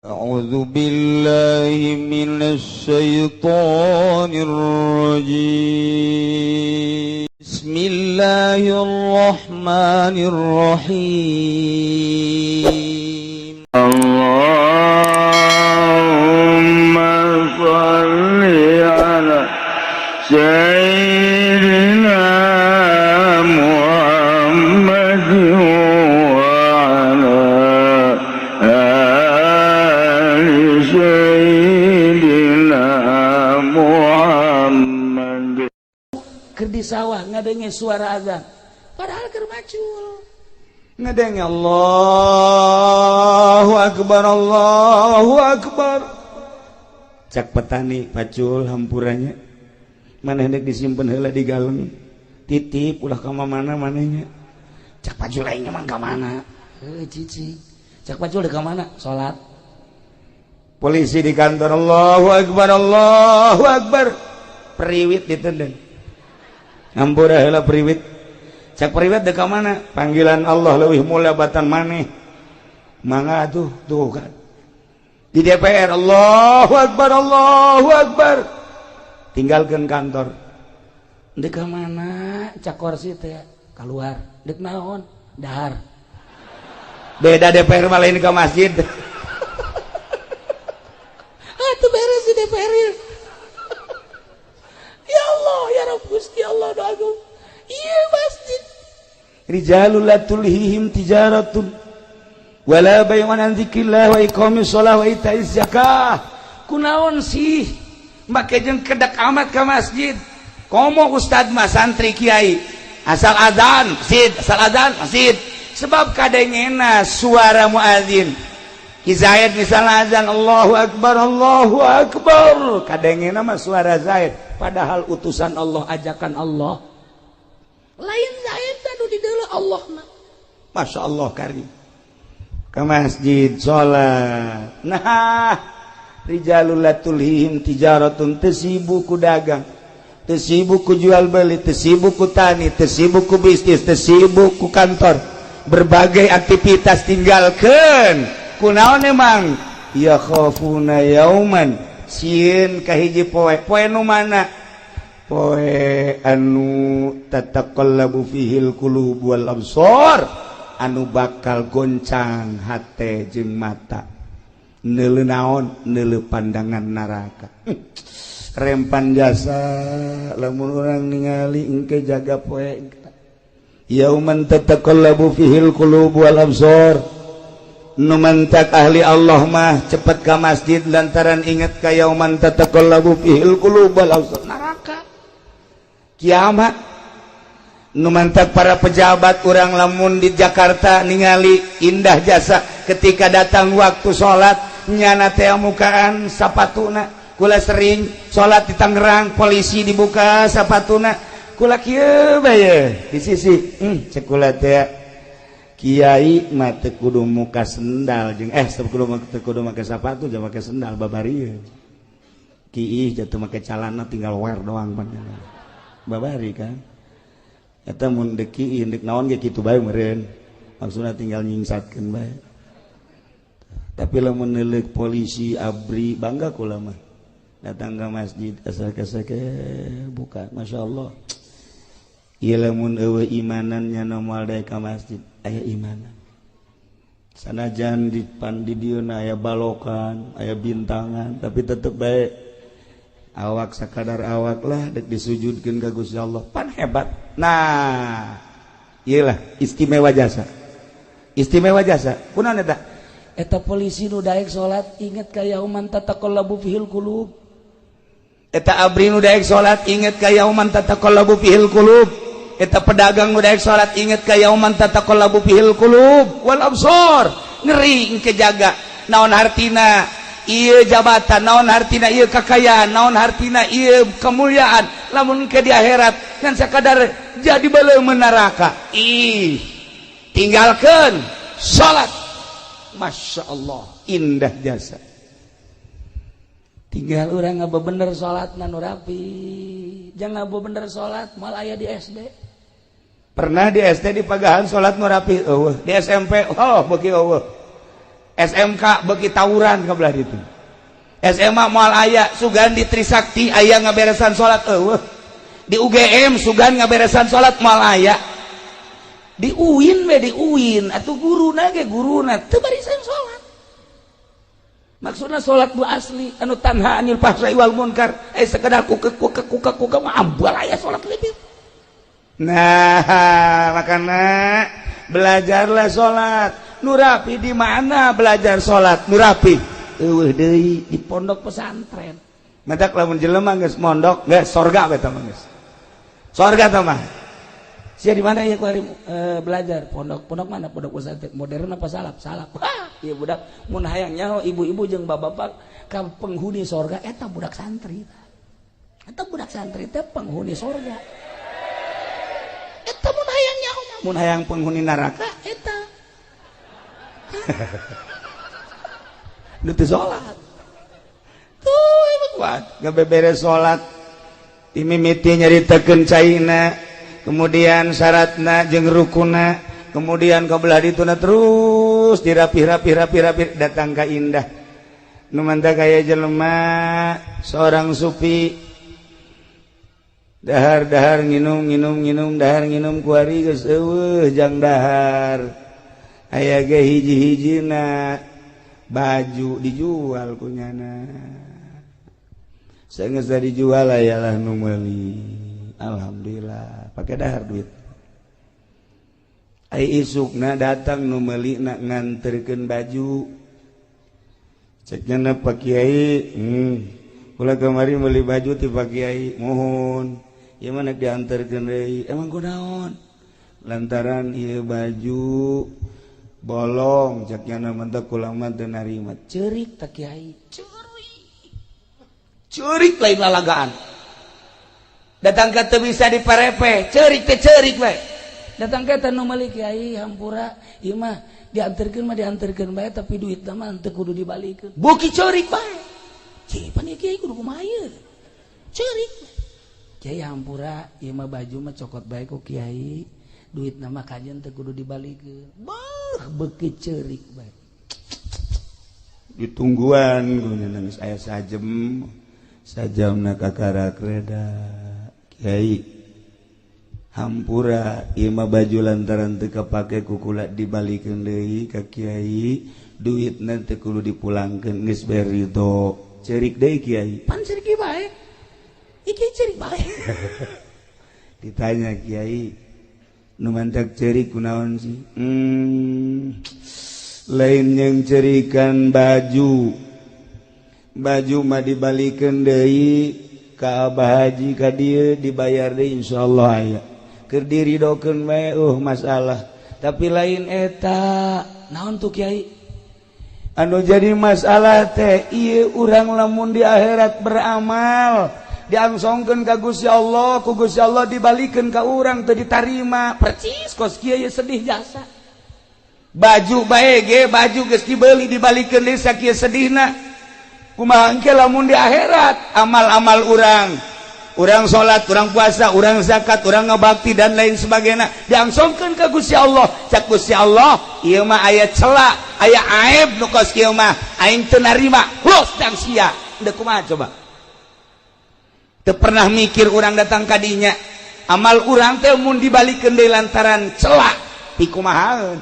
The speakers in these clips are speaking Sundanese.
أعوذ بالله من الشيطان الرجيم بسم الله الرحمن الرحيم اللهم صل على سيدنا محمد وعلى آل سيدنا Muhammad. Keur di sawah ngadenge suara azan padahal keur macul Ngadenge Allahu Akbar cak petani pacul hampuranya mana hendak disimpen heula di galeng titip ulah ka mana manehnya cak pacul aing mah ka mana cici cak pacul ka mana salat polisi di kantor Allahu Akbar periwit ditendang ngampura heula periwit cak periwit dek ka mana panggilan Allah leuwih mulia batan maneh mangga tuh kan di DPR Allahu Akbar tinggalkan kantor dek ka mana cak kursi teh keluar dek naon dahar beda DPR malah ini ke masjid atuh beres di DPR ya Allah ya Rabb Gusti Allah doa agung iya masjid rijalul la tulhihim tijaratun wala bay'un an dzikrillah wa iqamis shalah wa ita'iz zakah kunaon sih make jeung kedak amat ke masjid komo ustad mah santri kiai asal adzan masjid sebab kadengena suara muadzin Ki Zaid misalnya azan Allahu Akbar kadengena mah suara Zaid padahal utusan Allah ajakan Allah lain Zaid anu di deuleu Allah mah Masya Allah karim ke masjid sholat nah rijalul la tulhihim tijaratun tesibu ku dagang tesibu ku jual beli tesibu ku tani tesibu ku bisnis tesibu ku kantor berbagai aktivitas tinggalkan kunaon emang ya khafuna yauman sieun kahiji poe nu mana poe anu tataqallabu fihil qulub wal absar anu bakal goncang hate jeung mata neuleu naon neuleu pandangan neraka rempan jasa lamun urang ningali engke jaga poe yauman tataqallabu fihil qulub wal absar nu mantak ahli Allah mah cepet ka masjid lantaran inget ka yauman tataqallabu fihil qulub wal absar neraka kiamat nu mantak para pejabat urang lamun di Jakarta ningali indah jasa ketika datang waktu sholat nyana teh mukaan sapatuna kula sering sholat di Tangerang polisi dibuka sapatuna kula kieu bae di sisi cek kula teh kiai mah teu kudu muka sendal jeung teu kudu make sapatu jeung make sendal babarieu kiih jatuh make calana tinggal wear doang babari kan eta mun deki indek naon ge kitu bae meureun maksudna tinggal nyingsatkeun bae tapi lamun neuleuk polisi abri bangga kula mah datang ke masjid asal-asal buka masyaallah ieu lamun eueuh imanan nya moal daek ka masjid aya imanan sanajan di dieuna aya balokan aya bintangan tapi tetep bae awak sakadar awak lah dek disujudkeun ka Gusti Allah pan hebat nah iyalah istimewa jasa kunaon eta polisi nu daek salat inget ka yauman tataqallabu fihil qulub eta abri nu daek salat inget ka yauman tataqallabu fihil qulub eta pedagang nu daek salat inget ka yauman tataqallabu fihil qulub wal absar ngeri engke jaga naon hartina ieu jabatan naon hartina ieu kakayaan naon hartina ieu kemuliaan lamun ke di akhirat ngan sakadar jadi baleum neraka tinggalkeun salat Masya Allah indah jasa tinggal urang ngabebener salatna nu rapi jangan ngabebener salat mal aya di SD pernah di SD di Pagahan salat nu rapi eueuh di SMP beuki eueuh SMK beki tawuran kabelah itu. SMA moal aya sugan di Trisakti aya ngaberesan salat eueuh. Di UGM sugan ngaberesan salat moal aya. Di UIN we di UIN atuh guruna ge guruna teu barisan salat. Maksudna salat nu asli anu tanha anil fahsya'i wal munkar sekedar kukek mah ambal aya salat leuwih. Nah, makana belajarlah salat. Nu rapi di mana belajar salat? Nu rapi eueuh deui di pondok pesantren. Matak lamun jelema geus mondok, geus sorga eta mah geus. Sorga tah mah. Sia di mana ieu kuari belajar? Pondok mana? Pondok pesantren modern apa salap? Salap. Ieu budak mun hayang nyaho ibu-ibu jeung bapak-bapak ka penghuni sorga eta budak santri. Eta budak santri teh penghuni sorga. Eta mun hayang nyaho mun hayang penghuni neraka eta. Nu teu salat. Tuh ieu kuat, gabeberes salat. Dimimiti nyaritakeun caina, kemudian syaratna jeung rukunna, kemudian kabelah dituna terus dirapih datang ka indah. Nu mantap kaya jelema seorang sufi dahar nginum dahar nginum kuari geus eueuh jang dahar. Aya ge hiji-hijina baju dijual kunyana. Saenggeus dijual ayalah nu meuli. Alhamdulillah, pake dahar duit. Ai isukna datang nu meuli nak nganterkeun baju. Cekna Pak Kiai, kula kamari meuli baju ti Pak Kiai, mohon. Ieu mah nak dianterkeun deui. Emang kunaon? Lantaran ieu baju bolong ceknya mantap kulang mah teu narima. Ceurik tak Kiai, ceurik lain lalagaan. Datang ka teu bisa diparepe, ceurik teh ceurik we. Datang ka teh nu meuli Kiai hampura, ieu mah dianterkeun bae tapi duit mah teu kudu dibalikeun. Buki ceurik bae. Cih pan Kiai kudu kumaha ieu? Ceurik. Kiai hampura, ieu mah baju mah cokot bae ku Kiai. Duit nama kajian teh kudu dibalikeun. Beuki ceurik bae. Ditungguan guna nangis aya sajamna kakara kreda. Kiai hampura ieu mah baju lantaran teu kapake ku kula dibalikeun deui ka Kiai. Duitna teh kudu dipulangkeun geus bae ridho. Ceurik deui Kiai. Pan ceurik bae. Iki ceurik bae. Ditanya Kiai, nu mantak ceurik kunaon sih? Lain yang cerikan baju mah dibalikeun deui ka Abah Haji ka dieu dibayar deui insyaallah aya. Keur diridokeun we masalah. Tapi lain eta, naon tuh Kiai? Anu jadi masalah teh ieu urang lamun di akhirat beramal diangsongkeun ka Gusti Allah, ku Gusti Allah dibalikeun ka urang teu ditarima. Percis kos kieu sedih jasa. Baju bae ge baju geus dibeuli dibalikeun deui sakieu sedihna. Kumaha engke lamun di akhirat amal-amal urang salat, urang puasa, urang zakat, urang ngabakti dan lain sebagainya diangsongkeun ka Gusti Allah. Cak Gusti Allah, ieu mah aya cela, aya aib nu kos kieu mah aing teu narima. Los jang sia. Deuk kumaha coba? Teu pernah mikir urang datang ka dinya. Amal urang teh mun dibalikeun deui lantaran cela, pikumahaeun.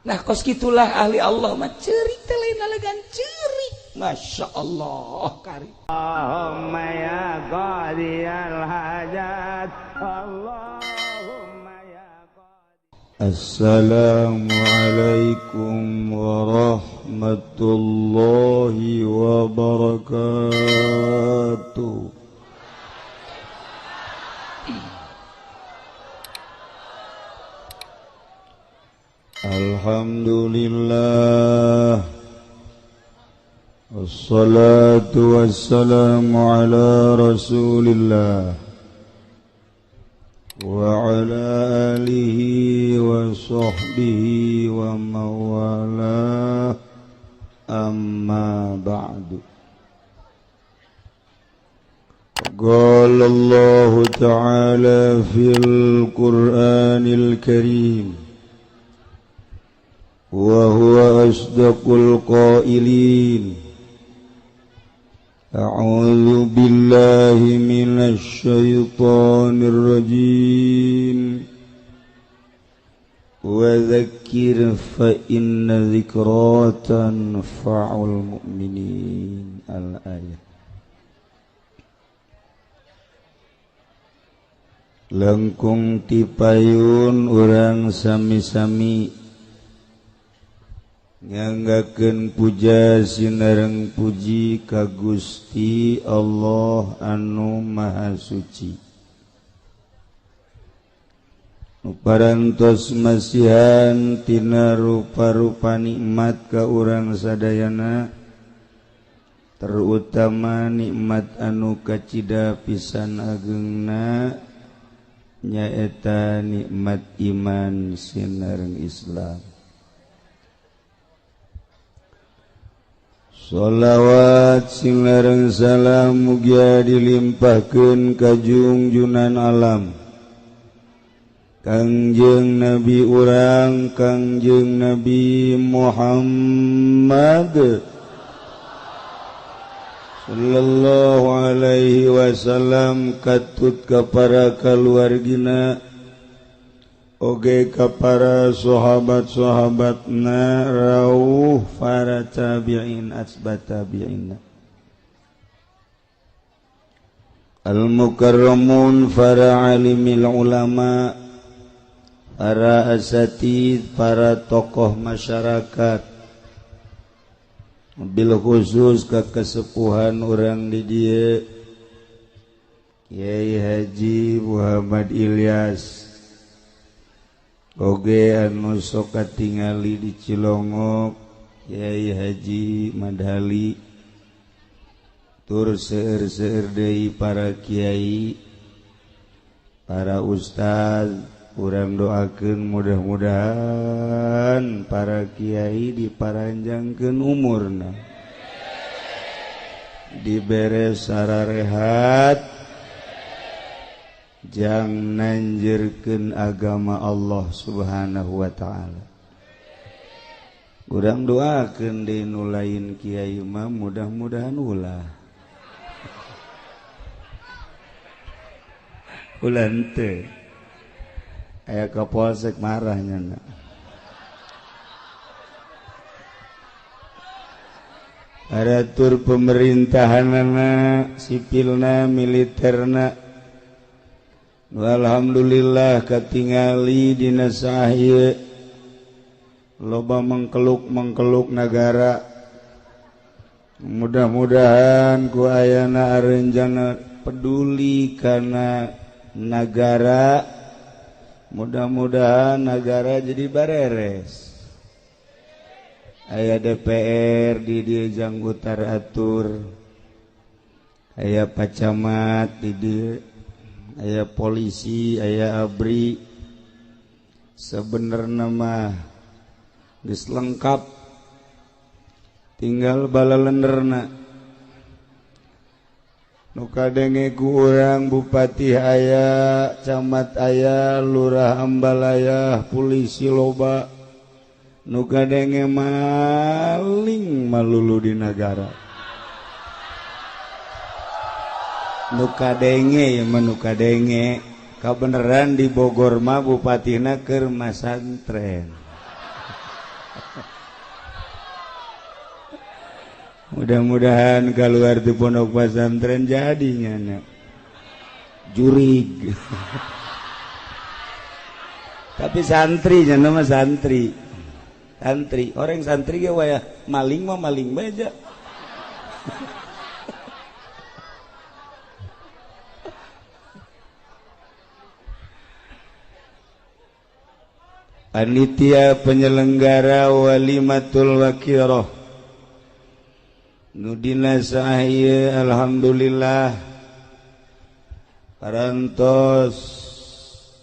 Nah, kos gitulah ahli Allah mah ceurik teh lain lalegan ceurik. Masya Allah karim. Allahumma ya qadiyal hajat. Allahumma ya qadi. Assalamualaikum warahmatullahi wabarakatuh. Alhamdulillah, wassalatu wassalamu ala rasulillah wa ala alihi wa sahbihi wa mawala, amma ba'du. Qala Allah ta'ala fil Qur'anil Karim wa huwa asdaqul qailin. A'udzu billahi minasy syaithanir rajim. Wa dzakir fa inna dzikra tanfa'ul mu'minin. Al-ayat. Langkung tipayun urang sami-sami nganggakeun puja sinareng puji ka Gusti Allah anu Maha Suci. Nu parantos masihan tina rupa-rupa nikmat ka urang sadayana, terutama nikmat anu kacida pisan ageungna nyaeta nikmat iman sinareng Islam. Sholawat sinareng salam mugia dilimpahkeun ka junjunan alam Kangjeng Nabi urang Kangjeng Nabi Muhammad sallallahu alaihi wasallam, katut ka para kaluargina oge ka para sahabat-sahabatna rawuh para tabi'in asbat tabi'in al-mukarramun para alimil ulama, para asatid, para tokoh masyarakat, bil khusus ka kesepuhan urang di dieu Kiai Haji Muhammad Ilyas, oge anu sok katingali di Cilongok Kiai Haji Madhali, tur seueur-seueur deui para kiai, para ustaz. Urang doakeun mudah-mudahan para kiai diparanjangkeun umurna, dibere sararehat, jang nanjeurkeun agama Allah Subhanahu wa ta'ala. Urang doakeun deui nu lain kiai mah mudah-mudahan ulah. Ulah henteu. Aya kapolsek marahnya na. Aratur pemerintahanana, sipilna, militerna, alhamdulillah katingali dina saha loba mengkeluk negara. Mudah-mudahan ku ayana areunjana peduli kana negara. Mudah-mudahan negara jadi bareres. Aya DPR di dieu janggutar atur, aya pacamat di dieu, aya polisi, aya abri. Sebenarna mah geus lengkap, tinggal balalenderna. Nu kadenge ku urang bupati aya, camat aya, lurah ambal aya, polisi loba. Nu kadenge maling malulu di negara. Nu kadenge mah nu kadenge, kabeneran di Bogor mah bupatina keur masantren. Mudah-mudahan keluar di pondok pesantren jadinya jurig. Tapi santri nya nama santri. Orang santri ge wayah maling mah maling bae. Panitia penyelenggara walimatul wakirah nudina sahaya alhamdulillah parantos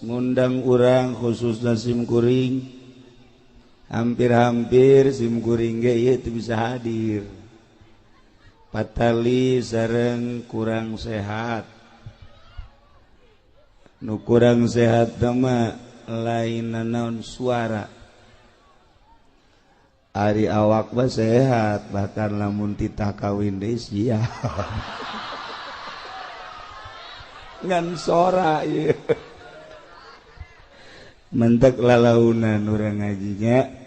ngundang urang khususna simkuring, hampir-hampir simkuring ge ieu teu bisa hadir, patali sareng kurang sehat. Nu kurang sehat mah lain naon suara, Ari awak mah sehat, bahkan lamun titah kawin deui sia. Ngan sora ieu. Mentek lalaunan urang ngajinya.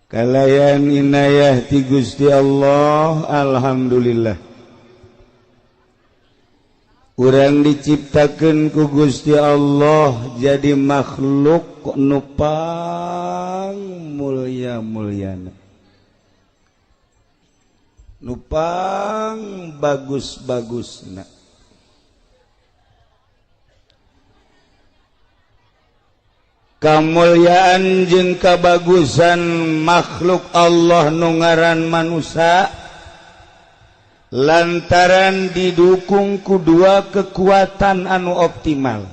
Kalayan inayah ti Gusti Allah, alhamdulillah. Urang diciptakeun ku Gusti Allah jadi makhluk nupang mulya-mulyana. Nupang bagus-bagusna. Kamulyaan jeung kabagusan makhluk Allah nu ngaran manusia lantaran didukung ku dua kekuatan anu optimal.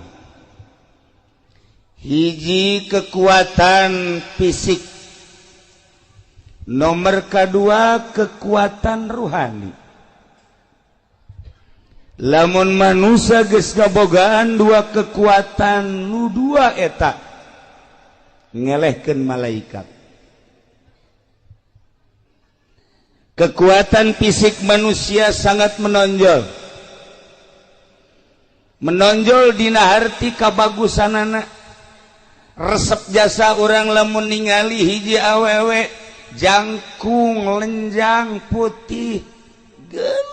Hiji kekuatan fisik, nomor kedua kekuatan ruhani. Lamun manusia geus kabogaan dua kekuatan nu dua eta ngelehkeun malaikat. Kekuatan fisik manusia sangat menonjol. Menonjol dina harti kabagusanana. Resep jasa orang lamun ningali hiji awewe jangkung lenjang putih gelis.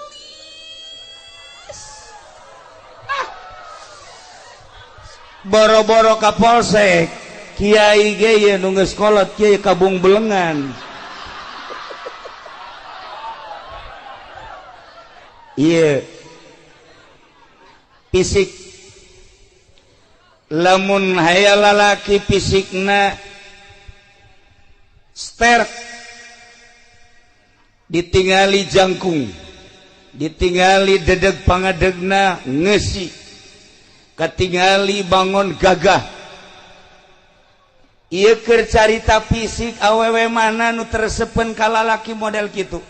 Boro-boro ka polsek kiai ge nu geus kolot kiai kabung belengan. Iya fisik lamun hayal lalaki fisikna sterk ditingali jangkung ditingali dedeg pangadegna ngeusi katingali bangun gagah ieu keur carita fisik awewe mana nu teresepen ka lalaki model kitu.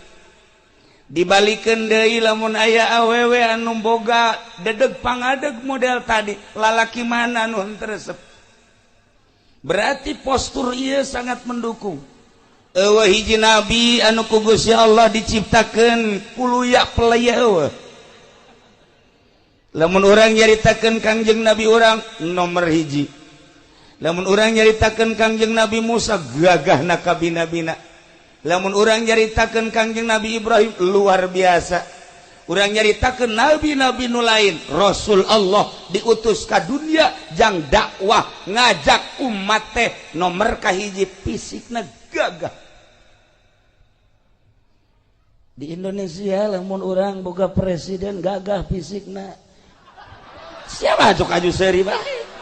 Dibalikeun deui lamun aya awewe anu boga dedeg pangadeg model tadi lalaki mana anu henteu. Berarti postur ieu sangat mendukung. Eueuh hiji nabi anu ku Gusti Allah diciptakeun kuluya pelaya eueuh. Lamun urang nyaritakeun Kangjeng Nabi urang nomor hiji. Lamun urang nyaritakeun Kangjeng Nabi Musa gagahna kabina-bina. Lamun urang nyaritakeun Kangjeng Nabi Ibrahim luar biasa. Urang nyaritakeun nabi-nabi nu lain, Rasul Allah diutus ka dunia jang dakwah ngajak umat teh nomor kahiji fisikna gagah. Di Indonesia lamun urang boga presiden gagah fisikna. Siapa cok aju seuri bae.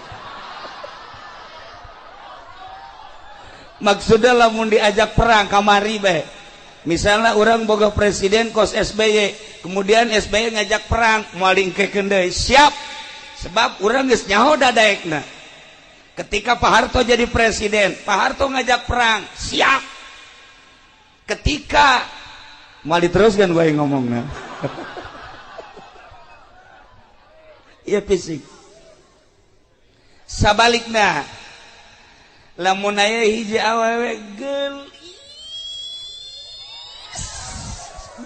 Maksudnya lamun diajak perang kamari bae. Misalnya orang boga presiden kos SBY, kemudian SBY ngajak perang, moal dingkekeun deui, siap. Sebab urang geus nyaho dadaekna. Ketika Pak Harto jadi presiden, Pak Harto ngajak perang, siap. Ketika moal diteruskan gue ngomongna. Iya fisik. Sabalikna lamun aya hiji awewe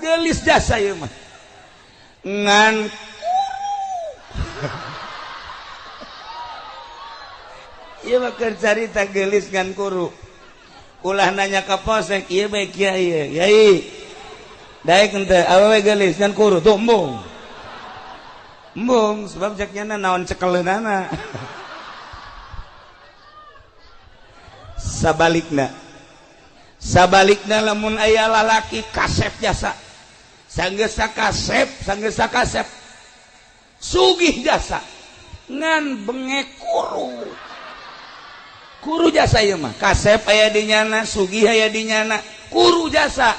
gelis jasa ieu mah ngan ieu mah keur carita gelis ngan kuru ulah nanya ka polsek ieu bae kiai daek henteu awewe gelis ngan kuru tuh embung sebab jaknya naon cekeleunana. Sabalikna lamun aya lalaki kasep jasa sanggesa kasep sugih jasa ngan bengek kuru jasa ieu mah kasep aya di nyana sugih aya di nyana kuru jasa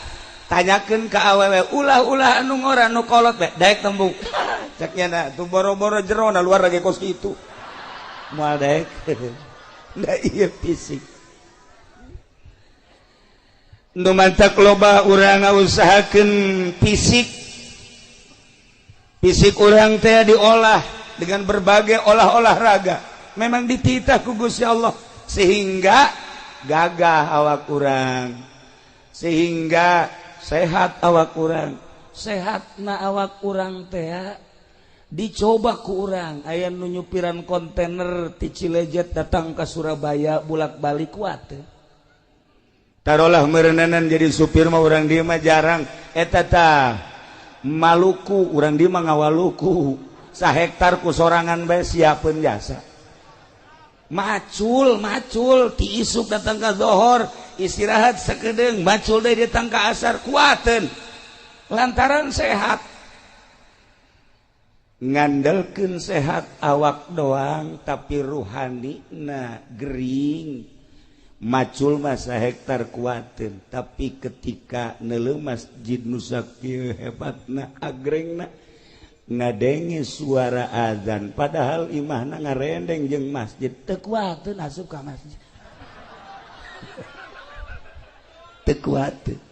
tanyakeun ka awewe ulah anu ngora anu kolot bae daek tembung cek nyana tu boro-boro jero na luar lagi kos kitu moal daek da ieu fisik. Nu mantak loba urang ngausahakeun fisik urang teh diolah dengan berbagai olahraga memang dititah ku Gusti Allah sehingga gagah awak kurang sehingga sehat awak kurang sehat na awak kurang teh dicoba ku urang aya nu nyupiran kontainer ti Cilejet datang ke Surabaya bulak-balik kuat taruhlah merenanan jadi supir mah urang dieu mah jarang eta tah Maluku urang dieu mah ngawaluku sahektar ku sorangan bae siapeun jasa macul ti isuk datang ka zohor istirahat sakedeung macul deui datang ka asar kuateun lantaran sehat ngandalkeun sehat awak doang tapi ruhani na gering macul mah sahektar kuateun tapi ketika neuleuh masjid nu sakieu hebatna agrengna ngadenge suara azan padahal imahna ngarendeng jeung masjid teu kuateun asup ka masjid teu kuateun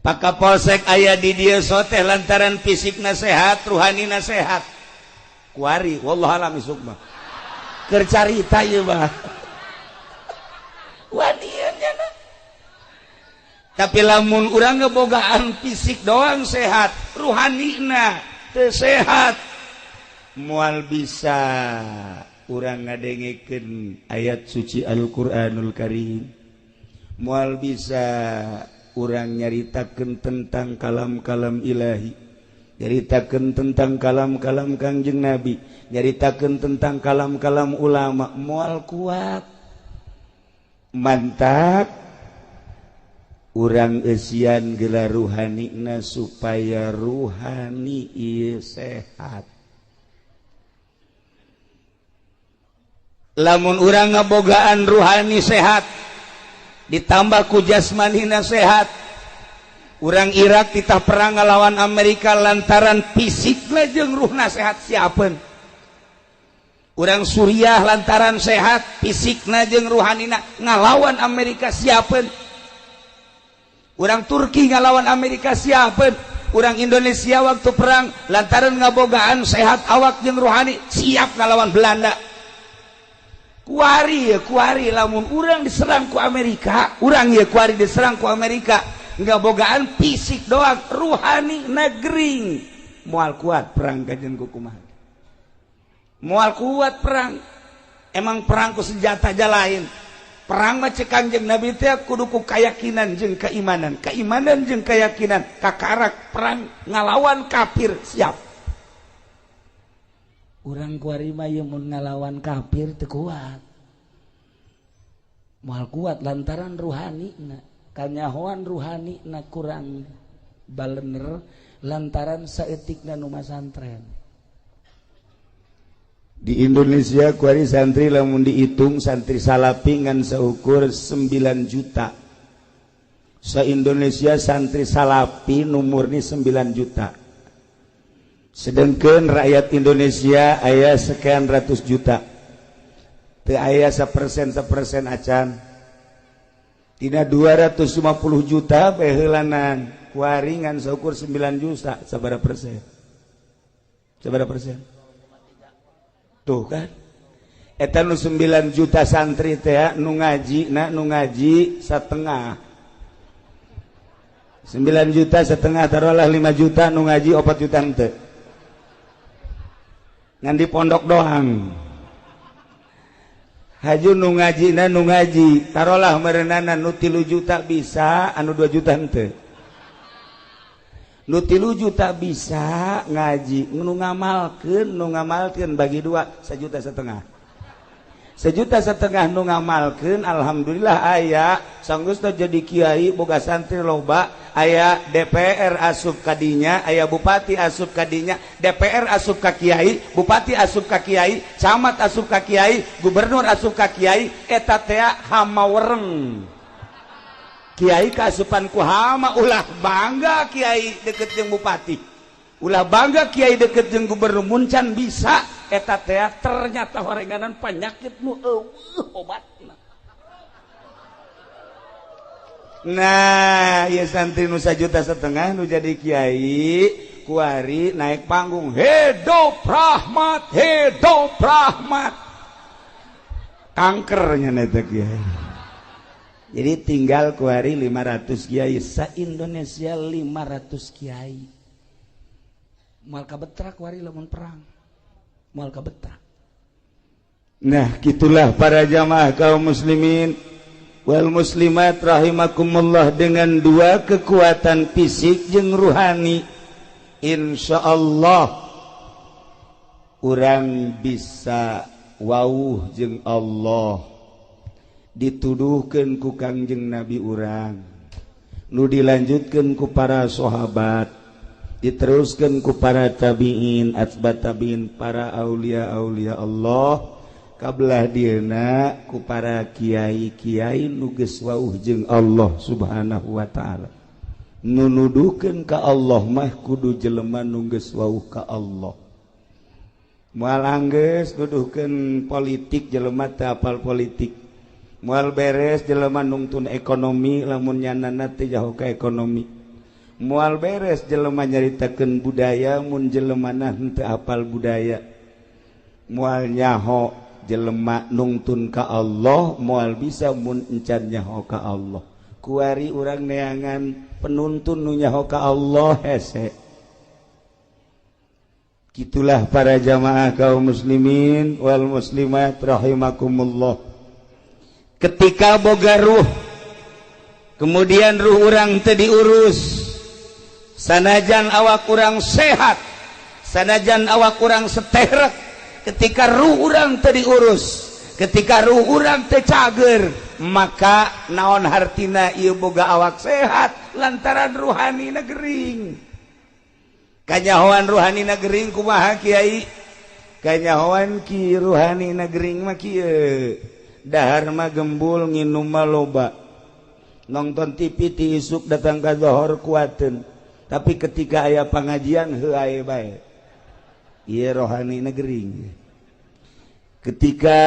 Pak Kapolsek aya di dieu soteh lantaran fisikna sehat, ruhanina sehat. Kuari, wallah alam isuk mah. Keur carita ieu mah. Wadieunya na. Tapi lamun urang ngebogaan fisik doang sehat, ruhanina teu sehat. Moal bisa urang ngadengekeun ayat suci Al-Qur'anul Karim. Moal bisa urang nyaritakeun tentang kalam-kalam ilahi, nyaritakeun tentang kalam-kalam Kangjeng Nabi, nyaritakeun tentang kalam-kalam ulama, moal kuat mantap urang eusian geula ruhanina supaya ruhani ieu sehat. Lamun urang ngabogaan ruhani sehat ditambah ku jasmanina sehat urang Irak titah perang ngalawan Amerika lantaran fisikna jeung ruhna sehat siapeun urang Suriah lantaran sehat fisikna jeung ruhanina ngalawan Amerika siapeun urang Turki ngalawan Amerika siapeun urang Indonesia waktu perang lantaran ngabogaan sehat awak jeung ruhani siap ngalawan Belanda. Kuari lamun urang diserang ku Amerika urang ya kuari diserang ku Amerika nggak bogaan fisik doang ruhani negering moal kuat perang kajen kumaha moal kuat perang emang perang ku senjata aja lain perang mah cek Kangjeng Nabi teh kudu ku keyakinan jeung keimanan jeung keyakinan kakarak perang ngalawan kafir siap urang kuari mah ieu mun ngalawan kafir teu kuat. Moal kuat lantaran ruhanina kanyahoan ruhanina kurang balener lantaran saeutikna nu masantren. Di Indonesia kuari santri lamun dihitung santri salapi ngan saukur 9 juta. Sa-Indonesia santri salapi numurni 9 juta. Sedangkan rakyat Indonesia aya sekian ratus juta teu aya 1% acan tina 250 juta bae heulanan kuaringan saukur 9 juta sabaraha persen tuh kan eta nu 9 juta santri teh nu ngaji satengah 9 juta setengah taruhlah 5 juta nu ngaji 4 juta henteu ngan di pondok doang haju nu ngaji taruhlah merenana nu 3 juta bisa anu 2 juta henteu nu 3 juta bisa ngaji nu ngamalkeun bagi 2 1,5 juta nu ngamalkeun alhamdulillah aya sanggeus jadi kiai boga santri loba aya DPR asup kadinya aya bupati asup kadinya DPR asup ka kiai bupati asup ka kiai camat asup ka kiai gubernur asup ka kiai eta teh hamawereng kiai kaasupan ku hama ulah bangga kiai deket jeung bupati ulah bangga kiai deket jeung gubernur muncan bisa eta teh ternyata horenganan penyakit nu obatna. Nah, ieu santri nu 1,5 juta nu jadi kiai kuari naik panggung hidup rahmat kankernya neta kiai. Jadi tinggal kuari 500 kiai sa Indonesia 500 kiai. Moal kabetrak kuari lamun perang. Moal kabetrak. Nah, gitulah para jamaah kaum muslimin wal muslimat rahimakumullah, dengan dua kekuatan fisik jeung ruhani insyaallah urang bisa wauh jeung Allah, dituduhkeun ku Kangjeng Nabi urang, nu dilanjutkeun ku para sahabat, diteruskeun ku para tabi'in, atba tabi'in, para aulia-aulia Allah, kabelah dieuna ku para kiai-kiai nu geus wauh jeung Allah Subhanahu wa taala. Nu nuduhkeun ka Allah mah kudu jelema nu geus wauh ka Allah. Moal anggeus nuduhkeun politik jelema teu apal politik. Moal beres jelema nungtun ekonomi lamun nyanana teu jaho ka ekonomi. Moal beres jelema nyaritakeun budaya mun jelemana henteu apal budaya. Moal nyaho jelema nungtun ka Allah moal bisa mun encan nyaho ka Allah. Kuari urang neangan penuntun nu nyaho ka Allah hese. Gitulah para jamaah kaum muslimin wal muslimat rahimakumullah. Ketika boga ruh, kemudian ruh urang teu diurus, sanajan awak urang sehat, sanajan awak urang seterek, ketika ruh urang teu diurus, ketika ruh urang teu cager, maka naon hartina ieu boga awak sehat lantaran ruhanina gering. Kanyahoan ruhanina gering kumaha kiai? Kanyahoan ki ruhanina gering mah kieu. Dahar mah gembul, nginum mah loba. Nonton TV ti isuk datang ka zohor kuateun. Tapi ketika aya pangajian heuh aya bae. Ieu rohanina gering. Ketika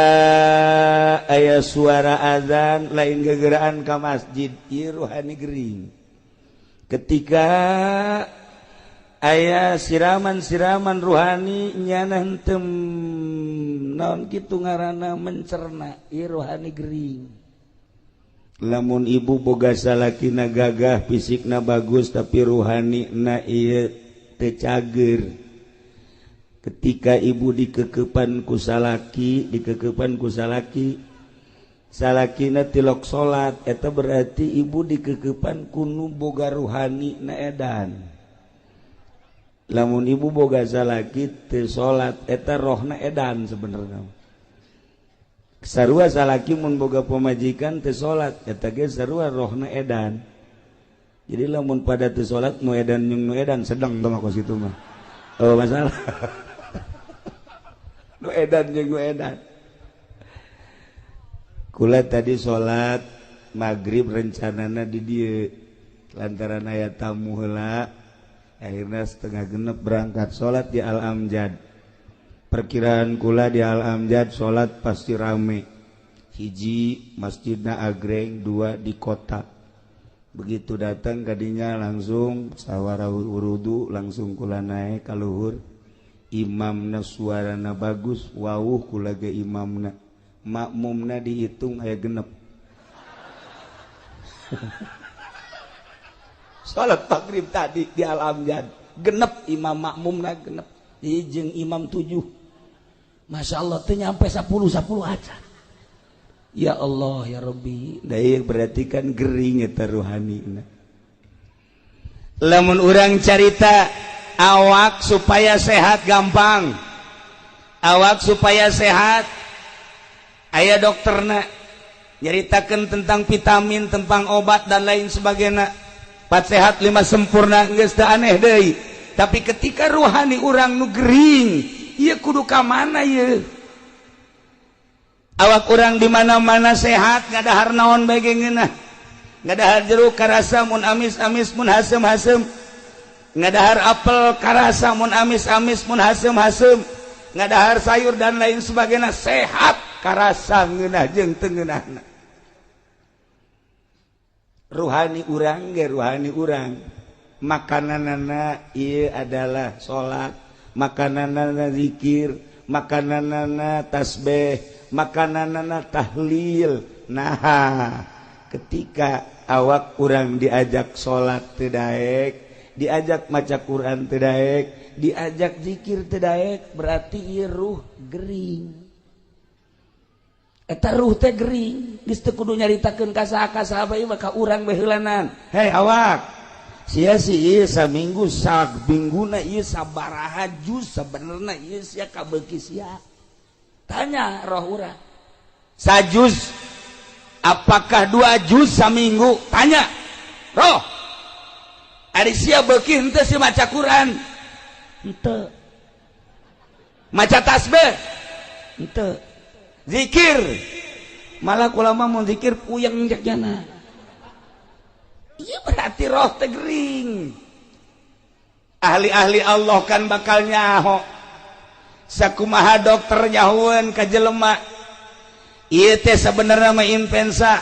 aya suara azan lain gegeraan ka masjid, ieu rohani gering. Ketika aya siraman-siraman ruhani nyana henteu naon kitu ngaranna mencerna, ieu rohani gering. Lamun ibu boga salakina gagah, fisikna bagus tapi ruhanina ieu teu cager. Ketika ibu dikekepan ku salaki, salakina tilok salat, eta berarti ibu dikekepan ku nu boga ruhani na edan. Lamun ibu boga salaki teu salat, eta rohna edan sebenarnya. Sarua salaki mun boga pamajikan teu salat, eta ge sarua rohna edan. Jadi lamun pada teu salat nu edan jeung nu edan sedeng tong ka situ mah. Oh masalah. Nu edan jeung nu edan. Kula tadi salat maghrib rencanana di dieu lantaran aya tamu heula. Akhirnya setengah genep berangkat sholat di Al-Amjad. Perkiraan kula di Al-Amjad sholat pasti rame. Hiji masjidna agreng, dua di kota. Begitu datang kadinya langsung sawara wurudu, langsung kula naik ka luhur. Imamna suarana bagus, wawuh kula ge imamna. Makmumna dihitung aya genep. Salat maghrib tadi di Al-Amjad genep, imam makmumna genep, jeung imam 7. Masya Allah teu nyampe 10 aja. Ya Allah ya Rabbi, da ieu berarti kan gering eta ruhanina. Lamun urang carita awak supaya sehat gampang. Awak supaya sehat aya dokterna nyaritakeun tentang vitamin, tentang obat dan lain sebagainya. 4 sehat 5 sempurna geus teu aneh deui. Tapi ketika ruhani urang nu gering, ieu kudu ka mana ieu? Awak urang di mana-mana sehat, ngadahar naon bae geungeunah. Ngadahar jeruk karasa mun amis-amis mun hasem-hasem. Ngadahar apel karasa mun amis-amis mun hasem-hasem. Ngadahar sayur dan lain sebagainya sehat karasa ngeunah jeung teu ngeunahna. Ruhani urang ge ruhani urang, makananana ieu adalah salat, makananana zikir, makananana tasbih, makananana tahlil. Nah, ketika awak kurang diajak salat teu daek, diajak maca Quran teu daek, diajak zikir teu daek, berarti ieu ruh gering. Eta ruh teh gering, geus teu kudu nyaritakeun ka saha bae mah ka urang baheulanan. Hei awak, sia si ieu saminggu samingguna ieu sabaraha juz sabenerna ieu sia kabeuki sia. Tanya roh urang. Sajuz apakah 2 juz saminggu? Tanya. Roh. Ari sia beuki henteu si maca Quran? Henteu. Maca tasbih? Henteu. Zikir? Malah kulama mun zikir puyeng jagjana. Iya berarti roh teh gering. Ahli-ahli Allah kan bakal nyaho. Sakumaha dokter nyahoeun ka jelema. Ieu teh sabenerna mah influenza.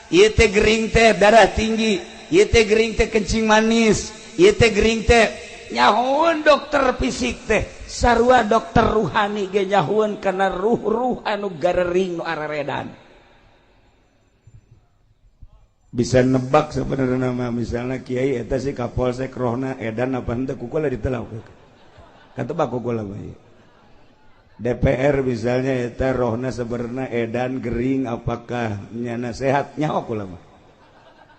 Ieu teh gering teh darah tinggi. Ieu teh gering teh kencing manis. Ieu teh gering teh nyahoeun dokter fisik teh. Sarua dokter ruhani ge nyahoeun kana ruh-ruh anu garering nu araredan. Bisa nebak sebenarnya nama misalnya kiai eta si kapolsek rohna edan apa henteu kukula ditelau katebak kukula bae DPR misalnya eta rohna sebenarnya edan gering apakah nyana sehat nyaho kula mah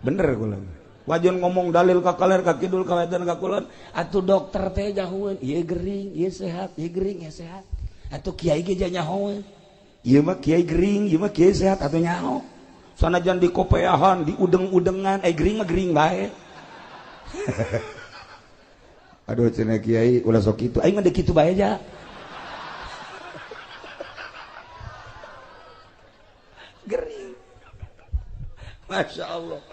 bener kula mah wajon ngomong dalil ka kaler ka kidul ka wetan ka kulon atuh dokter teh nyahoeun ieu gering ieu sehat ieu gering ieu sehat atuh kiai ge nyahoeun ieu mah kiai gering ieu mah kiai sehat atuh nyaho sanajan di kopeahan, di udeng-udengan, gering mah gering bae. Aduh cenah kiai ulah sok kitu, aing mah deuk kitu bae aja. Gering. Masya Allah.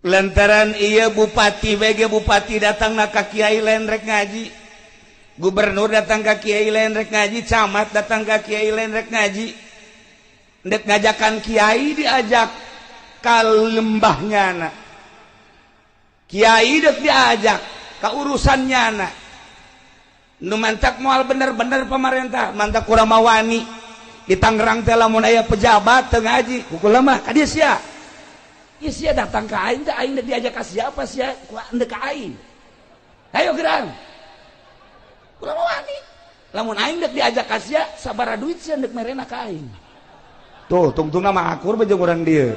Lantaran iya bupati bege bupati datang ka kiai lain rek ngaji. Gubernur datang ka kiai lain rek ngaji, camat datang ka kiai lain rek ngaji. Dek ngajakan kiai diajak ka lembahnya na kiai dek diajak ka urusannya na nu mantak moal bener-bener pemerintah mantak kurang mawani di Tangerang teh lamun aya pejabat teu ngaji kukula mah ka dieu sia ieu sia datang ka aing teh aing dek diajak ka siapa sia ku endek ka aing ayo gerang kurang mawani lamun aing dek diajak ka sia sabaraha duit sia dek merena ka aing. Tuh, tungtungna mah akur bejeng urang dieu.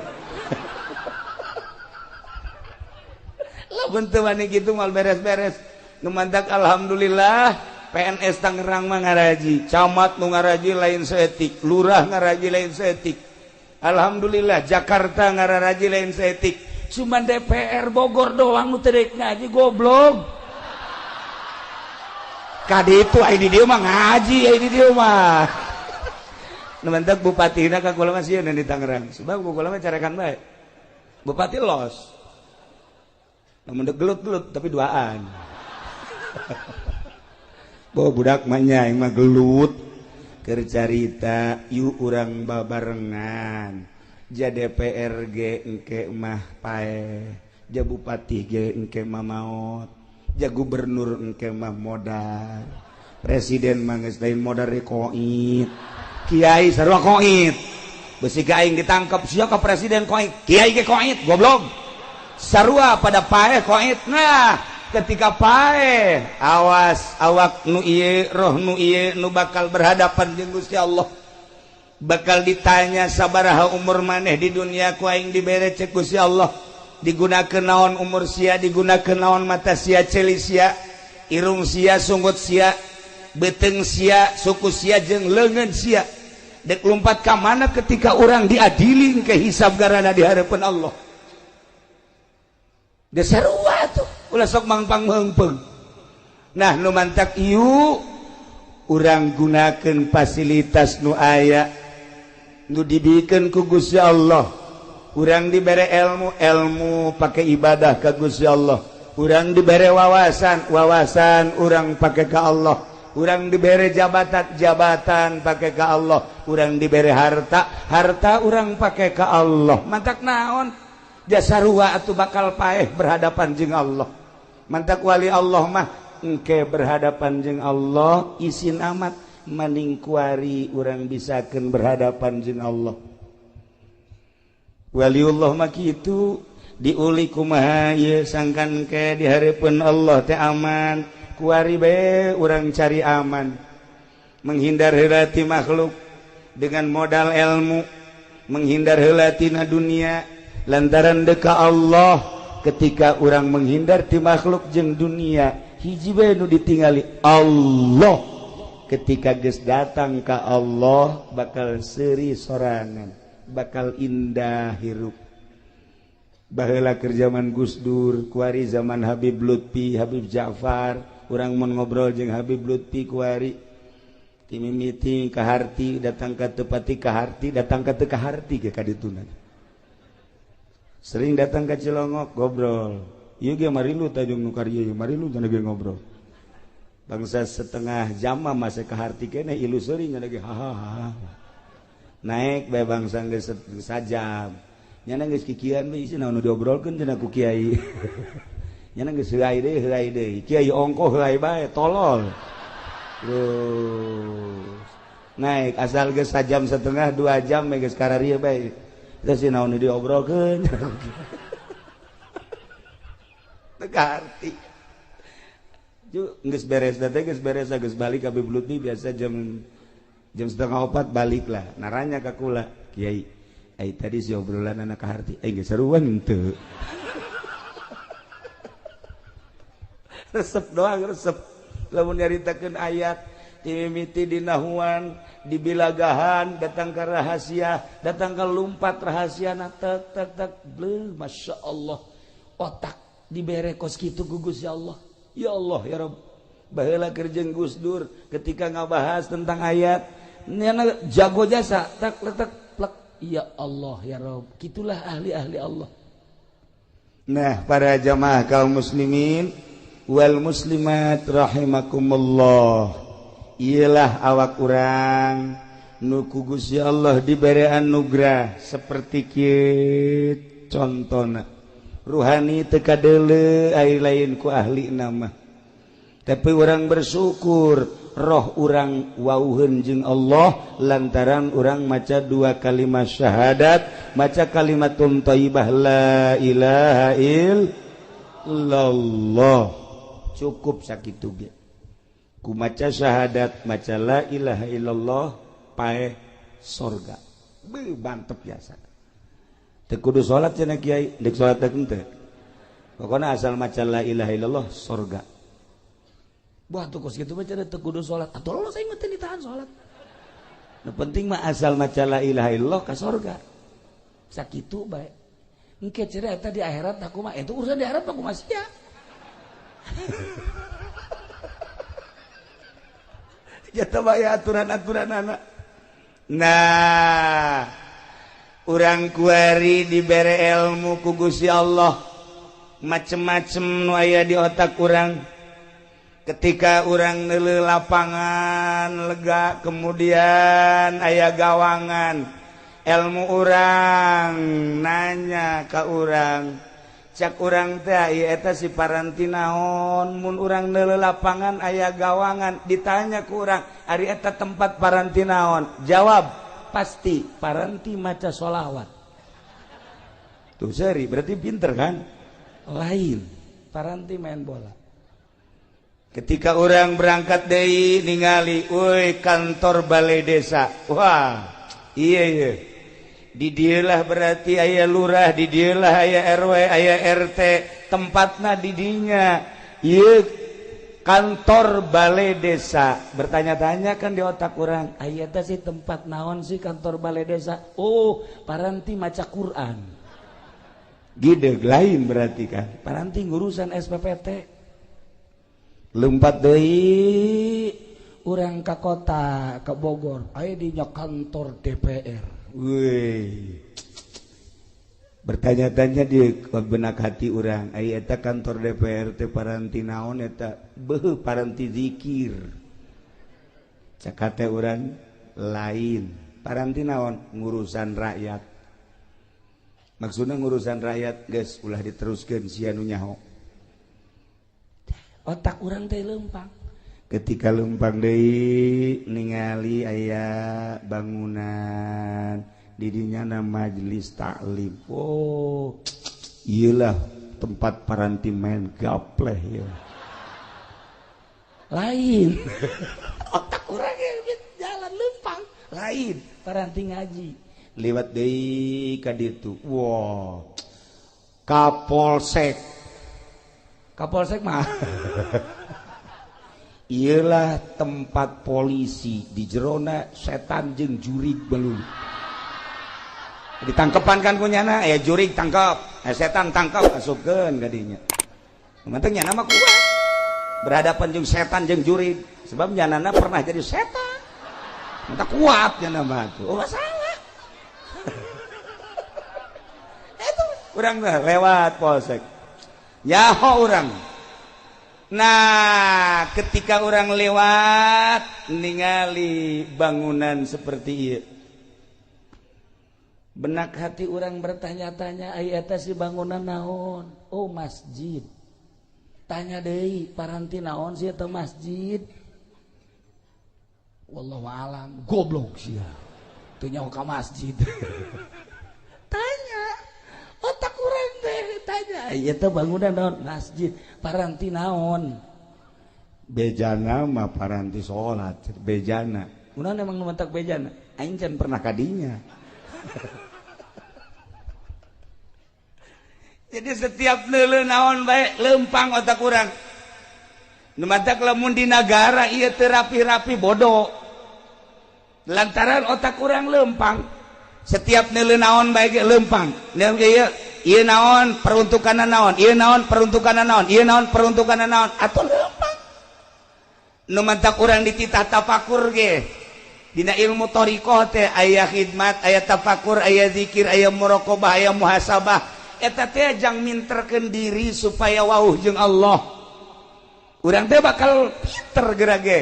Lamun teu wani kitu mal beres-beres. Nu mantak alhamdulillah PNS Tangerang mah ngaraji, camat nu ngaraji lain saeutik, lurah ngaraji lain saeutik. Alhamdulillah Jakarta ngaraji lain saeutik. Cuman DPR Bogor doang nu teu deuk ngaji goblok. Kade itu ai di dieu mah ngaji ai di dieu mah. Nementak bupati na ka kula mah sieun di Tangerang. Sebab kula mah carekan bae. Bupati los. Namun dek gelut-gelut tapi duaan. Bawa budak mah nya mah gelut keur carita yu urang babarengan. Ja DPR ge engke mah pae. Ja bupati ge engke mah maot. Ja gubernur engke mah modal. Presiden mah geus lain modal rekoit. Kiai sarua koit besi aing ditangkap sia ka presiden koit kiai ge koit goblok sarua pada paeh koit nah ketika paeh awas awak nu ieu roh nu ieu nu bakal berhadapan jeung Gusti Allah bakal ditanya sabaraha umur maneh di dunia ku aing dibere cek Gusti Allah digunakeun naon umur sia digunakeun naon mata sia ceuli sia irung sia sunggut sia beteng sia suku sia jeung leungeun sia dek lompat ka mana ketika orang diadili ke hisab garana di harapan Allah. Dia sarua tuh ulah sok mangpang meungpeung. Nah nu mantak ieu urang gunakeun fasilitas nu aya nu dibikeun ku Gusti Allah. Urang dibere ilmu pake ibadah ka Gusti Allah. Urang dibere wawasan urang pake ka Allah. Urang dibere jabatan pakai ke Allah. Urang dibere harta urang pakai ke Allah. Mantak naon jasa rua atuh bakal paeh berhadapan jeung Allah. Mantak wali Allah mah engke berhadapan jeung Allah isin amat maning kuari urang bisakeun berhadapan jeung Allah. Waliullah mah kitu diuli kumaha ye sangkan ke di hareupeun Allah teh aman, kuari bae urang cari aman, menghindar heula ti makhluk dengan modal ilmu, menghindar heula tina dunia lantaran deka Allah. Ketika urang menghindar ti makhluk jeung dunia hiji bae nu ditingali Allah, ketika geus datang ka Allah bakal seuri sorangan, bakal indah hirup. Baheula keur zaman Gus Dur, kuari zaman Habib Lutfi, Habib Ja'far, urang mun ngobrol jeung Habib Lutfi kuari ti mimiti ka harti, datang ka tepati ka harti, datang ka teu ka harti ge ka dituna. Sering datang ka Cilongok ngobrol. Ieu ge marilu tajung nu karya ieu, marilu cenah ge ngobrol. Bangsa setengah jam mah masih ka harti keneh ilu seuring cenah ge hahaha. Naik bae bangsa geus sajam. Nyana geus kikian we isi naon nu diobrolkeun cenah ku kiai. Nyana geus heuai deui, kiai ongko heuai bae tolol. Terus naik asal geus sajam setengah 2 jam we geus kararieu bae. Terus naon nu diobrolkeun. Teu arti. Ju geus beres teh geus beres geus balik ka Habib Lutfi biasa jam 3:30 balik lah. Naranya ka kula, Kiai, ai tadi si obrolan anak harti, ai geus saruan teu. Resep doang resep. Lamun nyaritakeun ayat ti mimiti di nahuan, di bilagahan, datang ke rahasia, datang ke lumpat rahasiana tek tek tek bleu masyaallah. Otak dibere kos kitu ku Gusti Allah. Ya Allah ya Rabb. Baheula keur jeung Gus Dur ketika ngabahas tentang ayat, nyana jago jasa, tak letak plek. Ya Allah ya Rabb. Kitulah ahli-ahli Allah. Nah, para jamaah kaum muslimin wal muslimat rahimakumullah, ialah awak urang nu ku Gusti Allah dibere anugerah seperti kieu contona. Ruhani teu kadeuleu ai lain ku ahli nama. Tapi urang bersyukur roh urang wauheun jeung Allah lantaran urang maca 2 kalimat syahadat, maca kalimatun thayyibah la ilaha illallah. Cukup sakitu ge. Ku maca syahadat, maca la ilaha illallah paeh surga. Beuh mantep biasa. Teu kudu salat cenah Kiai, deuk salat teh henteu. Pokona asal maca la ilaha illallah surga. Wah tuh kos kitu mah cenah teu kudu salat. Atuh lolos aing mah teu ditahan salat. Nu penting mah asal maca la ilaha illallah ka surga. Sakitu bae. Engke cenah eta di akhirat aku mah itu urusan di akhirat aku mah sia. Jatuh bayar aturan-aturan anak. Nah, urang kuari dibere ilmu ku Gusti Allah, macem-macem nu aya di otak urang. Ketika urang neuleuh lapangan lega, kemudian aya gawangan, ilmu urang nanya ka urang, cak urang teh ieu eta si paranti naon mun urang neuleuh lapangan aya gawangan, ditanya ku urang ari eta tempat paranti naon, jawab pasti paranti maca sholawat. Tuh seri berarti pinter kan? Lain paranti main bola. Ketika orang berangkat deui ningali euy kantor balai desa, wah iya di dieulah berarti aya lurah, di dieulah aya RW, aya RT, tempatna di dinya. Ieu kantor balai desa. Bertanya-tanya kan di otak orang, aya teh si tempat naon sih kantor balai desa? Oh, paranti maca Quran. Gideg lain berarti kan. Paranti ngurusan SPPT. Lumpat deui urang ka kota, ka Bogor, aya di kantor DPR. Wih. Bertanya-tanya di benak hati urang, aya eta kantor DPR teh paranti naon eta? Beuh paranti zikir. Cakate urang lain. Paranti naon? Ngurusan rakyat. Maksudna ngurusan rakyat geus ulah diteruskeun sia nu nyaho. otak urang teh lempang. Ketika lempang deui ningali aya bangunan di dinyana majelis taklim. Oh, iyalah tempat paranti main gapleh ya. Lain. Otak urang jalan lempang. Lain Paranti ngaji. Liwat deui ka ditu. Wow. Kapolsek mah iyalah tempat polisi di jerona setan jeung jurig belum ditangkepan kan kunyana jurig tangkap setan tangkap asupkeun ka dinya manteng nyana mah kuat berhadapan jeung setan jeung jurig sebab nyanana pernah jadi setan mantap kuat nyana mah tuh masalah itu urang lewat polsek nyaho urang. Nah, ketika orang lewat ningali bangunan seperti ieu. Benak hati orang bertanya-tanya, ai eta si bangunan naon? Oh, masjid. Tanya deui, paranti naon sih eta masjid? Wallahu alam, goblok sia. Teu nyaho ka masjid. Tanya otak urang teh tanya ieu teh bangunan naon masjid paranti naon bejana mah paranti salat bejana kunaon emang nu mentak bejana aing can pernah kadinya jadi setiap neuleuh naon bae lempang otak urang nu mentak lamun di nagara ieu teu rapi-rapi bodoh lantaran otak urang lempang setiap neuleuh naon bae ge lempang ieu naon peruntukanna naon ieu naon peruntukanna naon ieu naon peruntukanna naon atuh lempang nu mantak urang dititah tafakur ge dina ilmu thariqah teh aya khidmat aya tafakur aya zikir aya muraqabah aya muhasabah eta teh jang minterkeun diri supaya wauh jeung Allah urang teh bakal pinter geura ge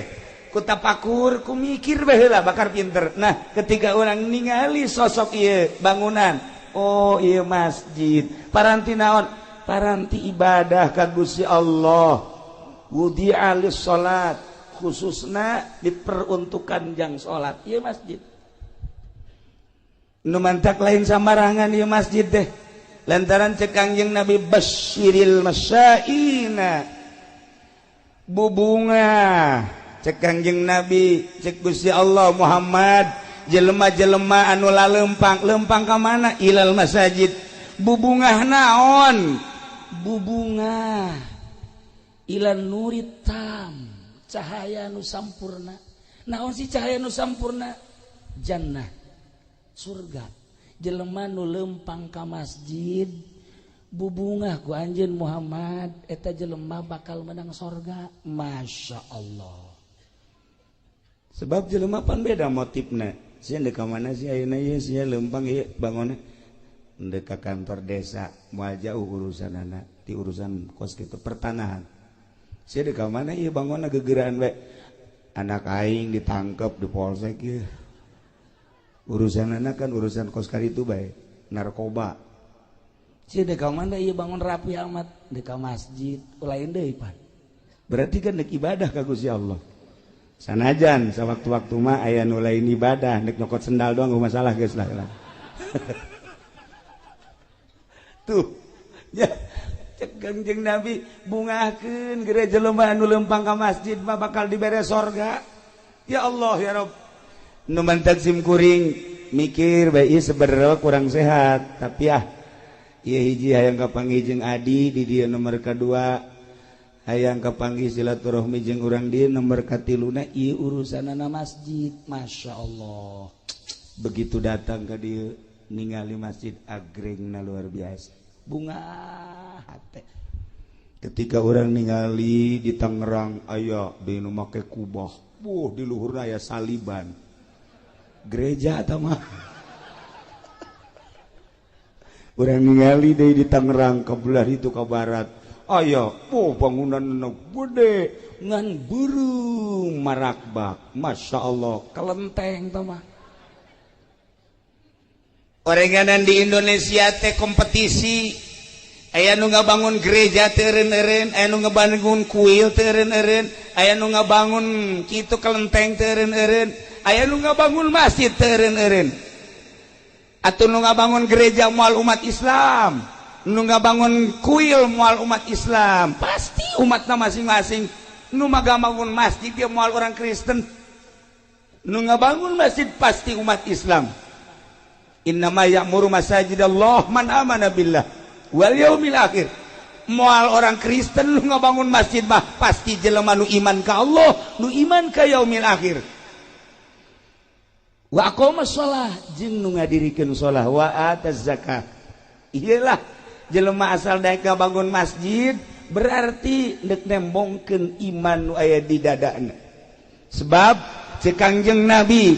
ku tafakur ku mikir bae heula bakal pinter. Nah ketika orang ningali sosok ieu bangunan oh ieu masjid paranti naon paranti ibadah ka Gusti Allah wudi'a lis salat khususna diperuntukkan jang salat ieu masjid nu mantak lain samarangan ieu masjid teh lantaran cek Kangjeng Nabi basyiril masyaina bubunga cek Kangjeng Nabi cek Gusti Allah Muhammad jelema-jelema anu lempang ka mana ilal masajid bubungah naon bubungah ilan nuritam cahaya nu sampurna naon si cahaya nu sampurna jannah surga jelema nu lempang ka masjid bubungah ku anjeun Muhammad eta jelema bakal menang surga masya Allah. Sebab jelema pan beda motifna. Sia deuk ka mana sih ayeuna ieu sia lempang ieu bangunna deuk ka kantor desa moal jauh urusanana ti urusan kos kitu pertanahan. Sia deuk ka mana ieu bangunna gegeuraan we. Anak aing ditangkep di polsek ieu. Urusanana kan urusan kos karitu bae, narkoba. Sia deuk ka mana ieu bangun rapi amat deuk ka masjid, lain deui pan. Berarti kan deuk ibadah ka Gusti Allah. Sanajan sewaktu-waktu mah aya nu lain ibadah nek nyokot sendal doang masalah geus lah. Tuh ya cek Kangjeng Nabi bungahkeun gereja jelema anu lempang ka masjid mah bakal dibere sorga. Ya Allah ya Rabb. Nu mantak sim kuring mikir bae ieu sebenarnya kurang sehat tapi ieu hiji hayang kapanggih jeung Adi di dieu nomor kedua hayang kapanggih silaturahmi jeung urang dieu nomor katiluna ieu urusanana masjid masya Allah begitu datang ka dieu ningali masjid agrengna luar biasa bunga hate ketika orang ningali di Tangerang aya di nu make kubah di luhurna aya saliban gereja eta mah urang ningali deui di Tangerang ka belah itu ka barat aya bangunan nu gede ngan burung marakbak masya Allah kelenteng teh mah orenganan di Indonesia teh kompetisi aya nu ngabangun gereja teureun-eureun, aya nu ngabangun kuil teureun-eureun, aya nu ngabangun kitu kelenteng teureun-eureun, aya nu ngabangun masjid teureun-eureun. Atuh nu ngabangun gereja moal umat Islam, nu ngabangun kuil moal umat Islam, pasti umatna masing-masing. Nu ngabangun masjid dia moal orang Kristen, nu ngabangun masjid pasti umat Islam. Innama ya'muru masajidallah man amana billah wal yaumil akhir. Moal orang Kristen lu ngabangun masjid mah pasti jelema nu iman ka Allah, nu iman ka yaumil akhir. Wa aqamas shalah jeung nu ngadirikeun shalah, wa ataz zakat. Iyalah jelema asal daek ngabangun masjid berarti deuk nembongkeun iman nu aya di dadana. Sebab cek Kangjeng Nabi,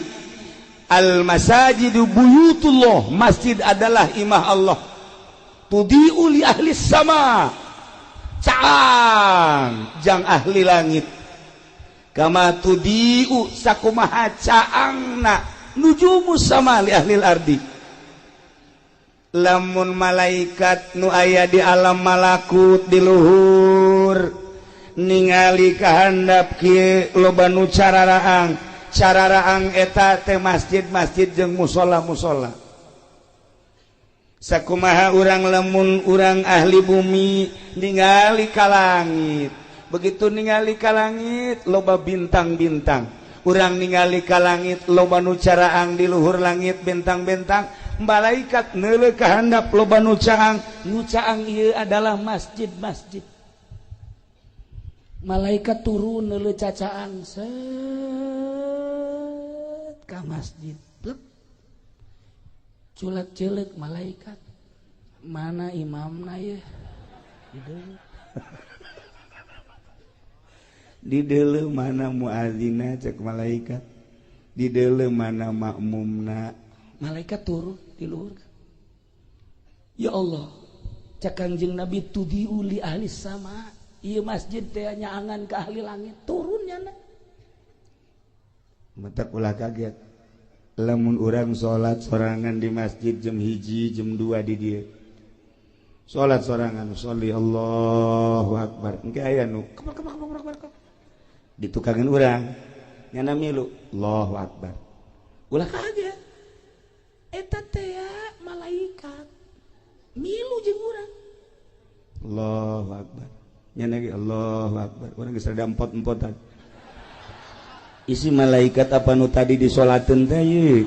al masajidu buyutullah, masjid adalah imah Allah. Tudi'u li ahli sama, caang jang ahli langit. Kama tudi'u sakumaha caangna nujumus sama li ahli ardi. Lamun malaikat nu aya di alam malakut di luhur ningali kahandap kieu loba nu cararaang eta teh masjid-masjid jeung musola-musola. Sakumaha urang lamun urang ahli bumi ningali ka langit, begitu ningali ka langit loba bintang-bintang. Urang ningali ka langit loba nu caraang di luhur langit bintang-bintang, malaikat neuleuh ka handap loba nu caang. Nu caang ieu adalah masjid-masjid. Malaikat turun neuleuh cacaang set ka masjid. Plek. Culek-culek malaikat. Mana imamna ye? Di deuleuh mana muadzina cek malaikat. Di deuleuh mana makmumna. Malaikat turun di luhur. Ya Allah, cek Kangjeng Nabi tudiu li ahli sama. Ieu masjid teh nyaangan ka ahli langit, turun nya. Matak ulah kaget. Lamun urang salat sorangan di masjid jam 1 jam 2 di dieu. Salat sorangan, sholli Allahu akbar. Engke aya nu ditukangan urang nyana milu Allahu akbar. Ulah kaget. Eta teh malaikat milu jeung urang. Allahu akbar. Nyana ge Allahu akbar. Urang geus rada empot-empotan. Isi malaikat apa nu tadi disolateun teh ye.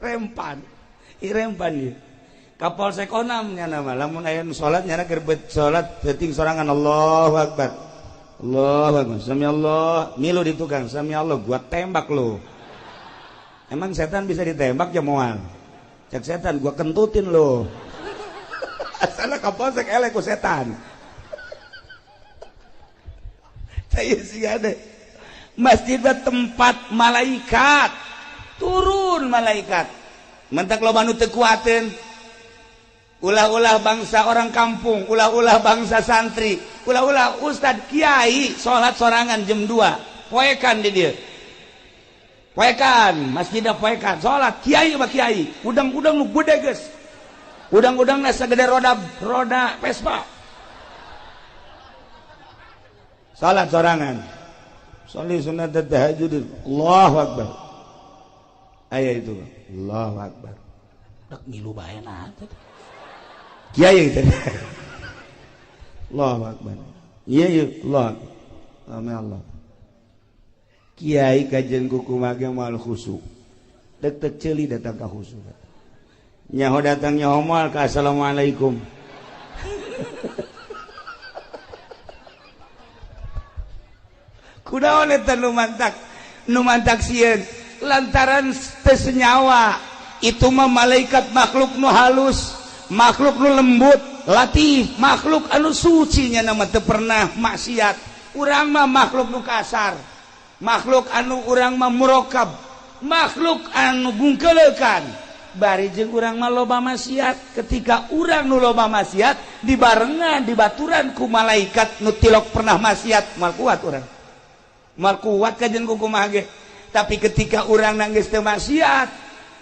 Rempan. Irempan ye. Kapolsek Onam nyana mah lamun aya nu salat nyana keur salat teuting sorangan Allahu akbar. Allahu akbar. Sami Allah, milu di tukang sami Allah gua tembak lo. Emang setan bisa ditembak ya moal. Cek setan gua kentutin lo. Asalna kapolsek elek ku setan. Saya sih ada. Masjid tempat malaikat. Turun malaikat. Mentak loba nu teu kuateun. Ulah-ulah bangsa orang kampung, ulah-ulah bangsa santri, ulah-ulah ustad kiai salat sorangan jam 2. Poekan di dieu. Poekan, masjidna poekan, salat kiai mah kiai, udang-udang nu gede geus. Udang-udangna sagede roda Vespa. Salat sorangan. Sholli sunat tahajud. Allahu akbar. Aya itu. Allahu akbar. Dak ngilu bae na teh. Kiai teh. Allahu akbar. Iya Allah. Amin Allah. Kiai kajen kumaha ge moal khusyuk. Dek ceuli datang ka khusyuk. Nyaho datang nyaho moal ka assalamualaikum. Kunaon eta nu mantak sieun lantaran teu senyawa. Itu mah malaikat makhluk nu halus, makhluk nu lembut, latif, makhluk anu suci nya nama teu pernah maksiat. Urang mah makhluk nu kasar, makhluk anu urang mah murokab, makhluk anu bungkeleukan. Bari jeung urang mah loba maksiat. Ketika urang nu loba maksiat dibarengan dibaturan ku malaikat nu tilok pernah maksiat, mal kuat urang. Mal kuat kajen kumaha ge. Tapi ketika urang nangis teu maksiat,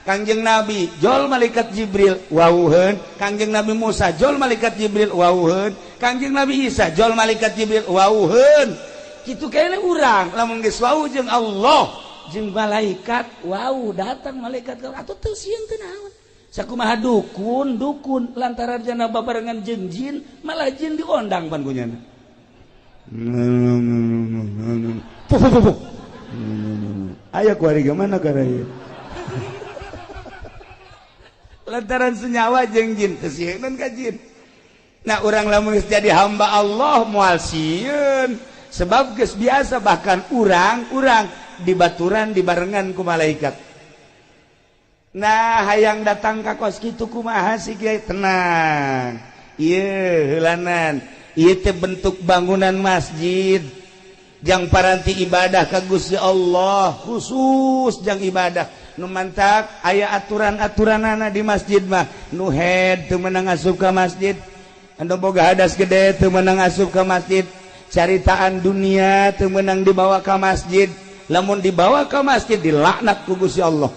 Kangjeng Nabi jol malaikat Jibril wauheun, Kangjeng Nabi Musa jol malaikat Jibril wauheun, Kangjeng Nabi Isa jol malaikat Jibril wauheun. Kitu kene urang lamun geus wau jeung Allah jeung malaikat wau datang malaikat atuh teu sieun teu naon. Sakumaha dukun lantaran jana babarengan jeung jin malah jin diondang pan kunyana. Aya ku ari mana kana ieu. Lantaran senyawa jeung jin teu sieun ka jin. Nah urang lamun geus jadi hamba Allah moal sieun sebab geus biasa bahkan urang dibaturan dibarengan ku malaikat. Nah hayang datang ka kos kitu kumaha si Kiai tenang. Ieu heulanan ieu teh bentuk bangunan masjid jang paranti ibadah ka Gusti Allah khusus jang ibadah. Nu mantak aya aturan-aturanana di masjid mah nu head teu meunang asup ka masjid, anu boga hadas gede teu meunang asup ka masjid, caritaan dunia teu meunang dibawa ka masjid, lamun dibawa ka masjid dilaknat ku Gusti Allah.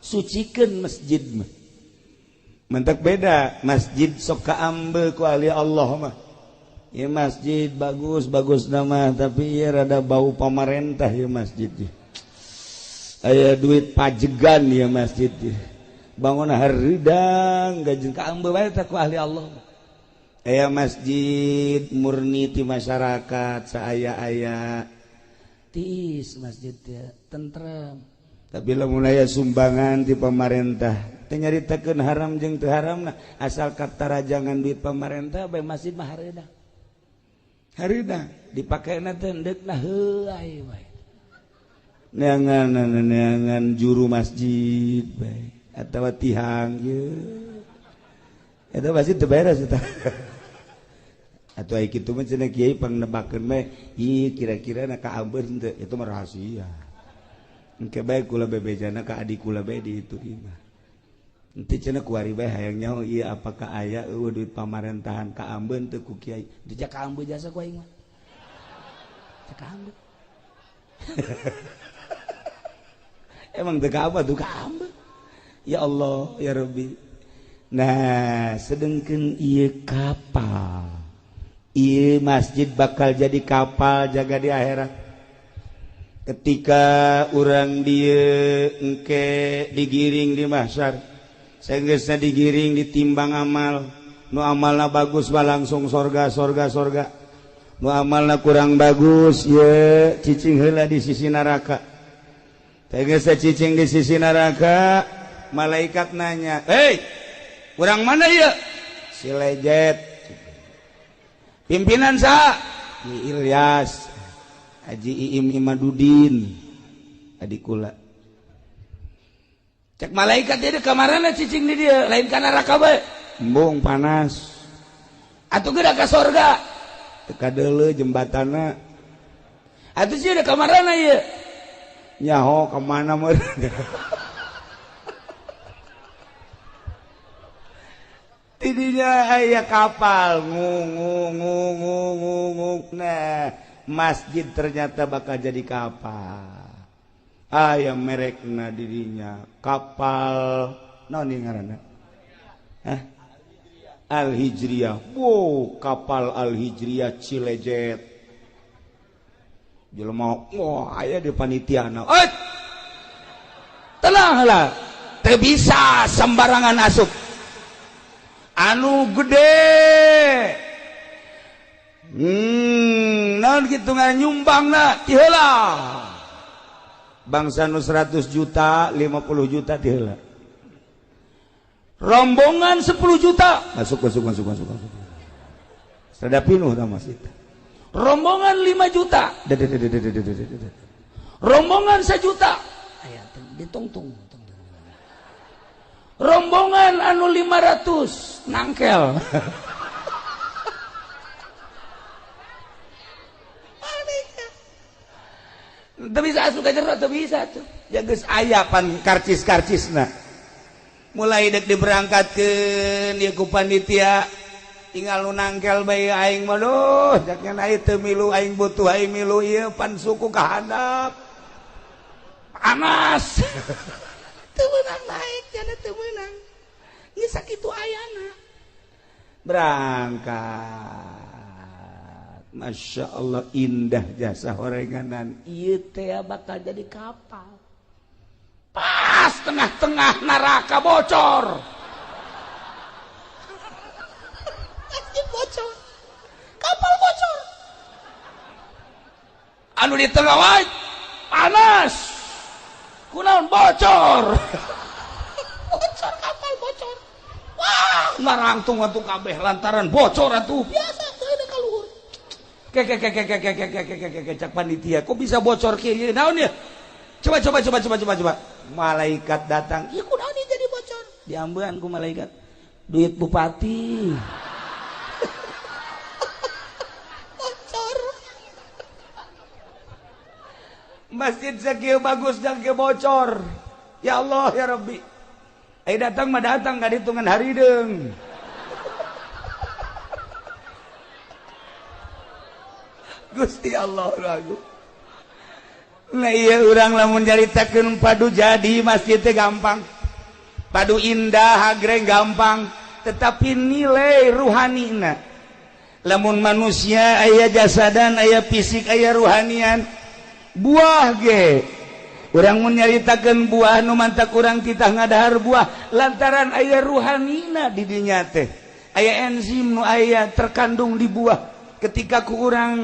Sucikeun masjid mah mantak beda masjid sok kaambeul ku ahli Allah mah. Ya masjid bagus nama tapi ieu rada bau pamarentah ya masjid ieu. Aya duit pajegan ya masjid bangun haridang gajeng kaambeul bae teh ku ahli Allah. Aya masjid murni ti masyarakat saaya-aya tiis masjid teh tentrem. Tapi lamun aya sumbangan ti pamarentah teh nyaritakeun haram jeung teu haramna asal katarajangan duit pamarentah bae masjid mah hareudang dipakena teh endeukna heulai bae. Neangan juru masjid baik atau tihang ye eta masjid teu beres eta atuh aya kitu mah cenah kiai pangnebakeun mah ieu kira-kira na kaambeun teu itu mah rahasia engke bae kula bebejana ka adik kula bae di itu mah henteu cenah kuari bae hayang nyaho ieu apakah aya eueuh duit pamarentahan kaambeun teu ku kiai dijak kaambeun jasa ku aing mah cak kaambeun. Emang teu apa tuh kaambeun. Ya Allah ya Rabbi. Nah, sedengkeun ieu kapal. Ieu masjid bakal jadi kapal jaga di akhirat. Ketika urang dieu engke digiring di mahsyar, saenggeusna digiring ditimbang amal, nu amalna bagus mah langsung sorga. Nu amalna kurang bagus ye cicing heula di sisi neraka. Tegasna cicing di sisi neraka, malaikat nanya, "Hei, urang mana ieu?" Si Lejet. Pimpinan saha? Ki Ilyas. Haji Iim Imadudin. Adik kula. Cek malaikat dia di kamarana cicing di dia, lain ka neraka bae. Embung panas. Atuh geura ka sorga. Teu kadeuleu jembatanna. Atuh sia di kamarana ieu. Nyaho kemana meureun tidinya aya kapal ngung. Nah masjid ternyata bakal jadi kapal aya merekna dirinya kapal naon ngaranna Al-Hijriyah. Wow kapal Al-Hijriyah Cilejet jelema wah aya di panitiana. Tenanglah, teu bisa sembarangan asup. Anu gede. Naon kitu nganyumbangna ti heula. Bangsa nu 100 juta, 50 juta ti heula. Rombongan 10 juta. Masuk. Sada pinuh ta masjid. Rombongan 5 juta. Rombongan 1 juta. Aya ditungtung. Rombongan anu 500 nangkel. Teu bisa asup ka jero teu bisa tuh. Ya geus aya pan karcis-karcisna. Mulai dek diberangkatkeun ieu ku panitia tinggal nu nangkel bae aing mah duh jaknya aing teu milu aing butuh aing milu ieu pan suku ka handap panas teu meunang naik jana teu meunang geus sakitu ayana berangkat. Masya Allah indah jasa horenganan ieu teh bakal jadi kapal pas tengah-tengah neraka bocor bocor kapal bocor anu di tengah wae panas kunaon bocor bocor kapal bocor wah narangtung atuh kabeh lantaran bocor atuh biasa teu ada kaluhur cak panitia kok bisa bocor kieu naon ya coba malaikat datang ieu kunaon ieu jadi bocor diambean ku malaikat duit bupati bocor masjid sakieu bagus dan kieu bocor ya Allah ya Rabbi datang mah datang gak dihitungan harideung Gusti Allah ragu nah iya urang lamun nyaritakeun padu jadi masjid teh gampang padu indah hagreng gampang tetapi nilai ruhanina lamun manusia aya jasadan aya fisik aya ruhanian buah ge urang mun nyaritakeun buah nu mantak urang titah ngadahar buah lantaran aya ruhanina di dinya teh aya enzim nu aya terkandung di buah ketika ku urang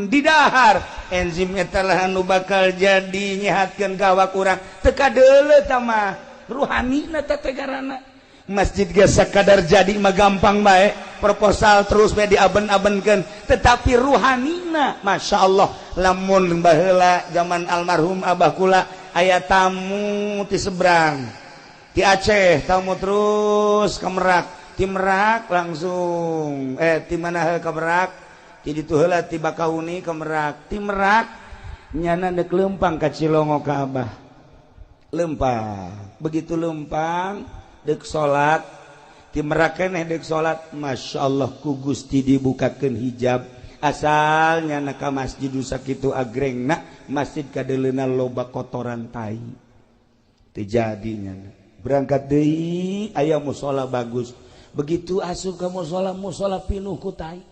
didahar enzim eta lah anu bakal jadi nyehatkeun ka awak urang teu kadeuleu tah mah ruhanina teh tegarana masjid ge sakadar jadi mah gampang bae proposal terus bae diaben-abenkeun tetapi ruhanina masyaallah lamun baheula zaman almarhum abah kula aya tamu ti seberang ti Aceh tamu terus ka Merak ti Merak langsung ti mana ka Merak ti ditu heula ti Bakauni ka Merak ti Merak nyana deuk leumpang ka Cilongo ka abah leumpang begitu leumpang deuk salat ti Merak keneh deuk salat masyaallah ku Gusti dibukakeun hijab asal nyana ka masjid sakitu agrengna masjid kadeleuna loba kotoran tai teu jadi nyana berangkat deui aya mushola bagus begitu asup ka mushola pinuh ku tai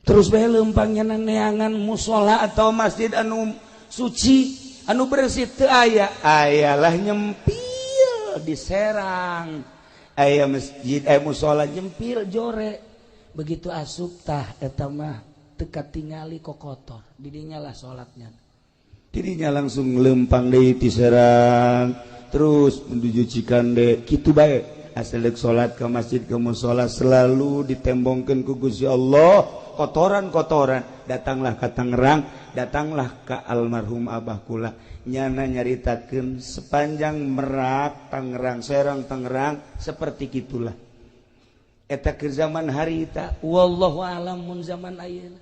terus bae leumpang nyana neangan mushola atau masjid anu suci anu bersih teu aya ayalah nyempil diserang aya masjid mushola nyempil jore begitu asup tah eta mah teu katingali kokotor didinya lah salatnya didinya langsung leumpang deui ti serang terus menuju Cikande kitu bae asal deuk salat ka masjid ka mushola selalu ditembongkeun ku Gusti Allah kotoran-kotoran datanglah ka Tangerang datanglah ka almarhum abah kula nyana nyaritakeun sepanjang Merak Tangerang Serang Tangerang seperti gitulah eta ke zaman harita wallahu alam mun zaman ayeuna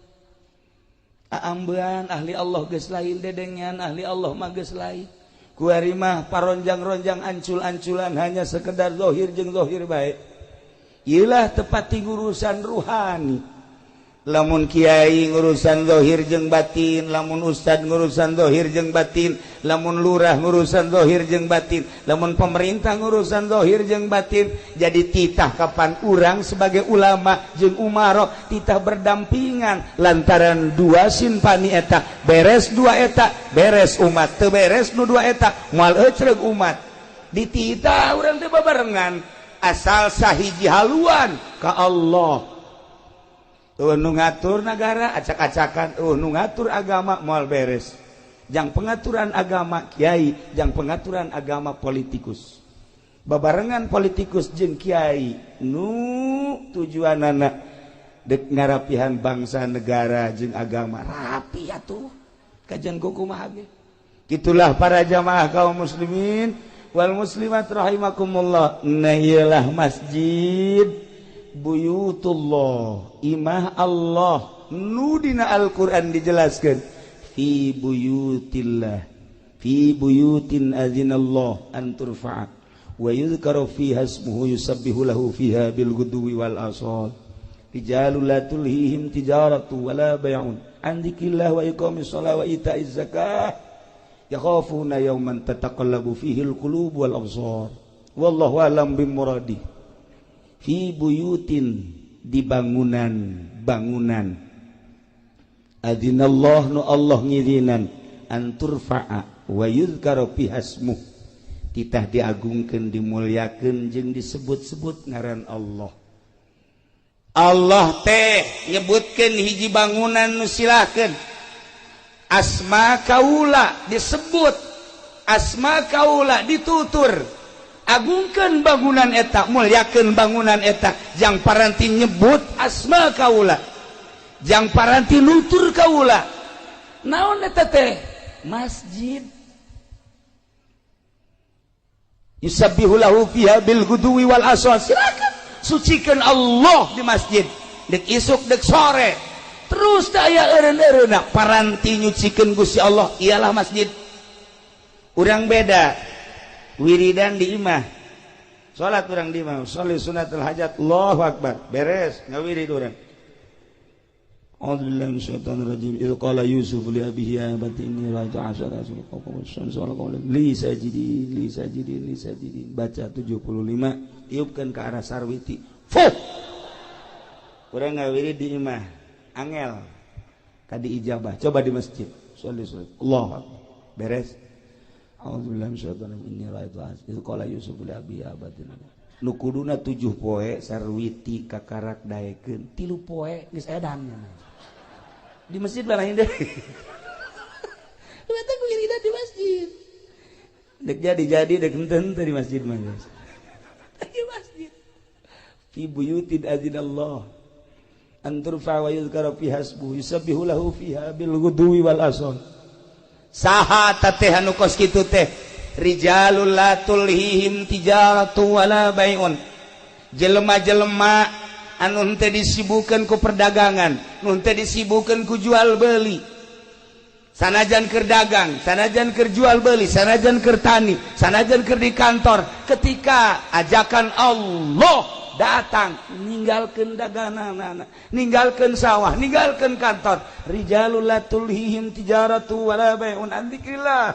aambean ahli Allah geus lain dedengan ahli Allah mah geus lain ku ari mah paronjang-ronjang ancul-anculan hanya sekedar zahir jeung zahir bae ieu lah tepati urusan ruhani lamun kiai ngurusan zahir jeung batin lamun ustad ngurusan zahir jeung batin lamun lurah ngurusan zahir jeung batin lamun pemerintah ngurusan zahir jeung batin jadi titah kapan urang sebagai ulama jeung umaro titah berdampingan lantaran dua sinpani eta beres dua eta beres umat teu beres nu dua eta moal ecreug umat dititah urang teh babarengan asal sahiji haluan ka Allah nu ngatur negara acak-acakan nu ngatur agama moal beres jang pengaturan agama kiai jang pengaturan agama politikus babarengan politikus jeung kiai nu tujuanana dek ngarapihan bangsa negara jeung agama rapi atuh kajian kumaha ge gitulah para jamaah kaum muslimin wal muslimat rahimakumullah nah iyalah masjid buyutullah imah Allah nu dina Al-Qur'an dijelaskeun fi buyutillah fi buyutin azinallah an turfa'a wa yuzkaru fiha ismuhu yusabbihu lahu fiha bil ghudwi wal asal rijalul la tulhihim tijaratu wala bai'un an dzikrillah wa iqamis shalah wa ita'iz zakah yakhafuna yawman tataqallabu fihi al-qulub wal absar wallahu alam bimuradi fi buyutin di bangunan adzinallah nu Allah ngirinan anturfa'a wa yuzkara fiha ismuh titah diagungkeun dimuliakeun jeung disebut-sebut ngaran Allah. Allah teh nyebutkeun hiji bangunan nu silahkeun asma kaula disebut asma kaula ditutur agungkeun bangunan eta mulyakeun bangunan eta jang paranti nyebut asma kaula jang paranti nutur kaula naon eta teh masjid yusabbihu lahu fiha bil ghudwi wal asal silakan sucikeun Allah di masjid dek isuk dek sore terus daya eureun-eureunna paranti nyucikeun Gusti Allah ialah masjid. Urang beda wiridan di imah salat urang di imah sholli sunatul hajat Allahu akbar beres ngawirid urang a'udzubillahi minasyaitonir rajim idz qala yusuf li abihi ya abati inni ra'aytu 'ashara sulqaman li sajidin baca 75 tiupkeun ke arah sarwiti fuh urang ngawirid di imah angel kadi ijabah coba di masjid sholli Allahu akbar beres a'udzubillahi minasyaitonir rajim inni ra'aytu idz qala yusuf li abihi ya abati nu kuduna 7 poe sarwiti kakarak daekeun 3 poe geus edan di masjid lain deh. Ternyata ku wiridan di masjid. Dek jadi dek henteu di masjid mah guys. Di masjid. Fi buyutin adzinallah an turfa wa yuzkara fiha ismuhu yusabbihu lahu fiha bil ghudwi wal asal. Saha teh anu kos kitu teh rijalul la tulhihim tijaratu wala bai'un. Jelema-jelema anu henteu disibukeun ku perdagangan, nu henteu disibukeun ku jual beli. Sanajan keur dagang, sanajan keur jual beli, sanajan keur tani, sanajan keur di kantor, ketika ajakan Allah datang, ninggalkeun daganganna, ninggalkeun sawah, ninggalkeun kantor. Rijalul la tulhihim tijaratu wala bai'un an dzikrillah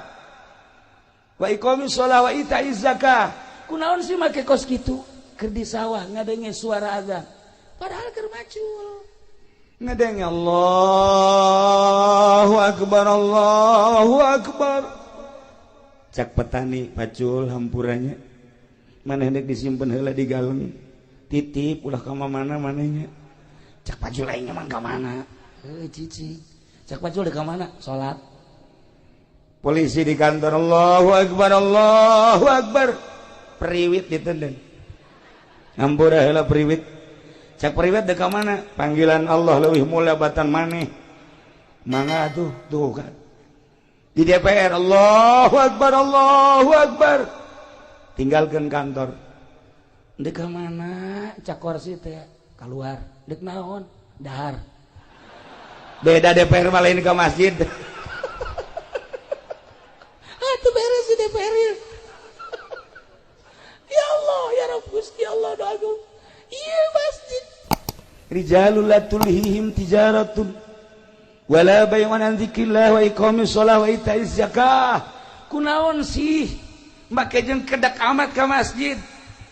wa iqamis shalah wa ita'iz zakah. Kunaon sih make kos kitu? Keur di sawah ngadenge suara azan. Padahal keur macul. Ngadenge Allahu akbar. Cak petani pacul hampuranya. Maneh hendek disimpen heula di galeng. Titip ulah ka mana manehnya. Cak pacul aing mah ka mana? Cicing. Cak pacul di ka mana? Salat. Polisi di kantor Allahu akbar. Periwit ditendeng. Hampura heula periwit. Cak periwit dek ka mana? Panggilan Allah leuwih mulia batan maneh. Mangga tuh kan. Di DPR Allahu akbar. Tinggalkeun kantor. Dek ka mana? Cak kursi teh keluar. Dek naon? Dahar. Beda DPR mah lain ka masjid. Atuh beres di DPR. Ya Allah, ya Rabb Gusti Allah doaku. Iya masjid. Rijalul la tulhihim tijaratun wala bai'un an dzikrillah wa iqamis shalah wa ita'iz zakah. Kunaon sih make jeung kedak amat ka masjid?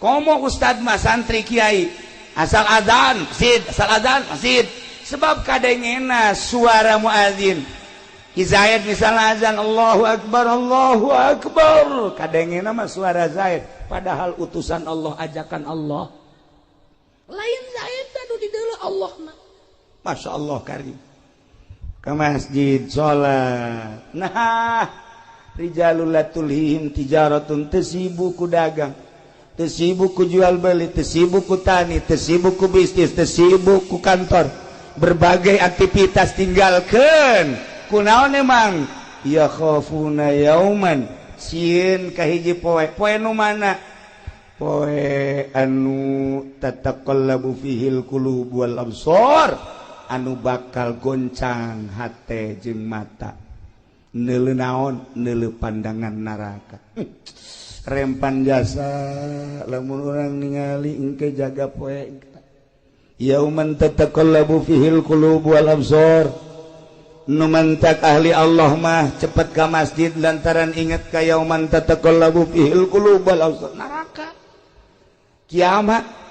Komo ustad mah santri kiai asal azan masjid. Sebab kadengena suara muadzin Zaid misalnya azan Allahu akbar kadengena mah suara Zaid padahal utusan Allah ajakan Allah lain Zaid anu di deuleu Allah mah Masya Allah karim ke masjid sholat nah rijalul la tulhihim tijaratun tesibu ku dagang tesibu ku jual beli tesibu ku tani tesibu ku bisnis tesibu ku kantor berbagai aktivitas tinggalkeun kunaon emang ya khafuna yauman sieun kahiji poe nu mana poe anu tataqallabu fihil qulub wal absar anu bakal goncang hate jeung mata neuleuh naon neuleuh pandangan neraka rempan jasa lamun urang ningali engke jaga poe yauman tataqallabu fihil qulub wal absar numantak ahli Allah mah cepat ke masjid lantaran ingat ka yauman tataqallabu fihil qulub wal absar neraka kiamat.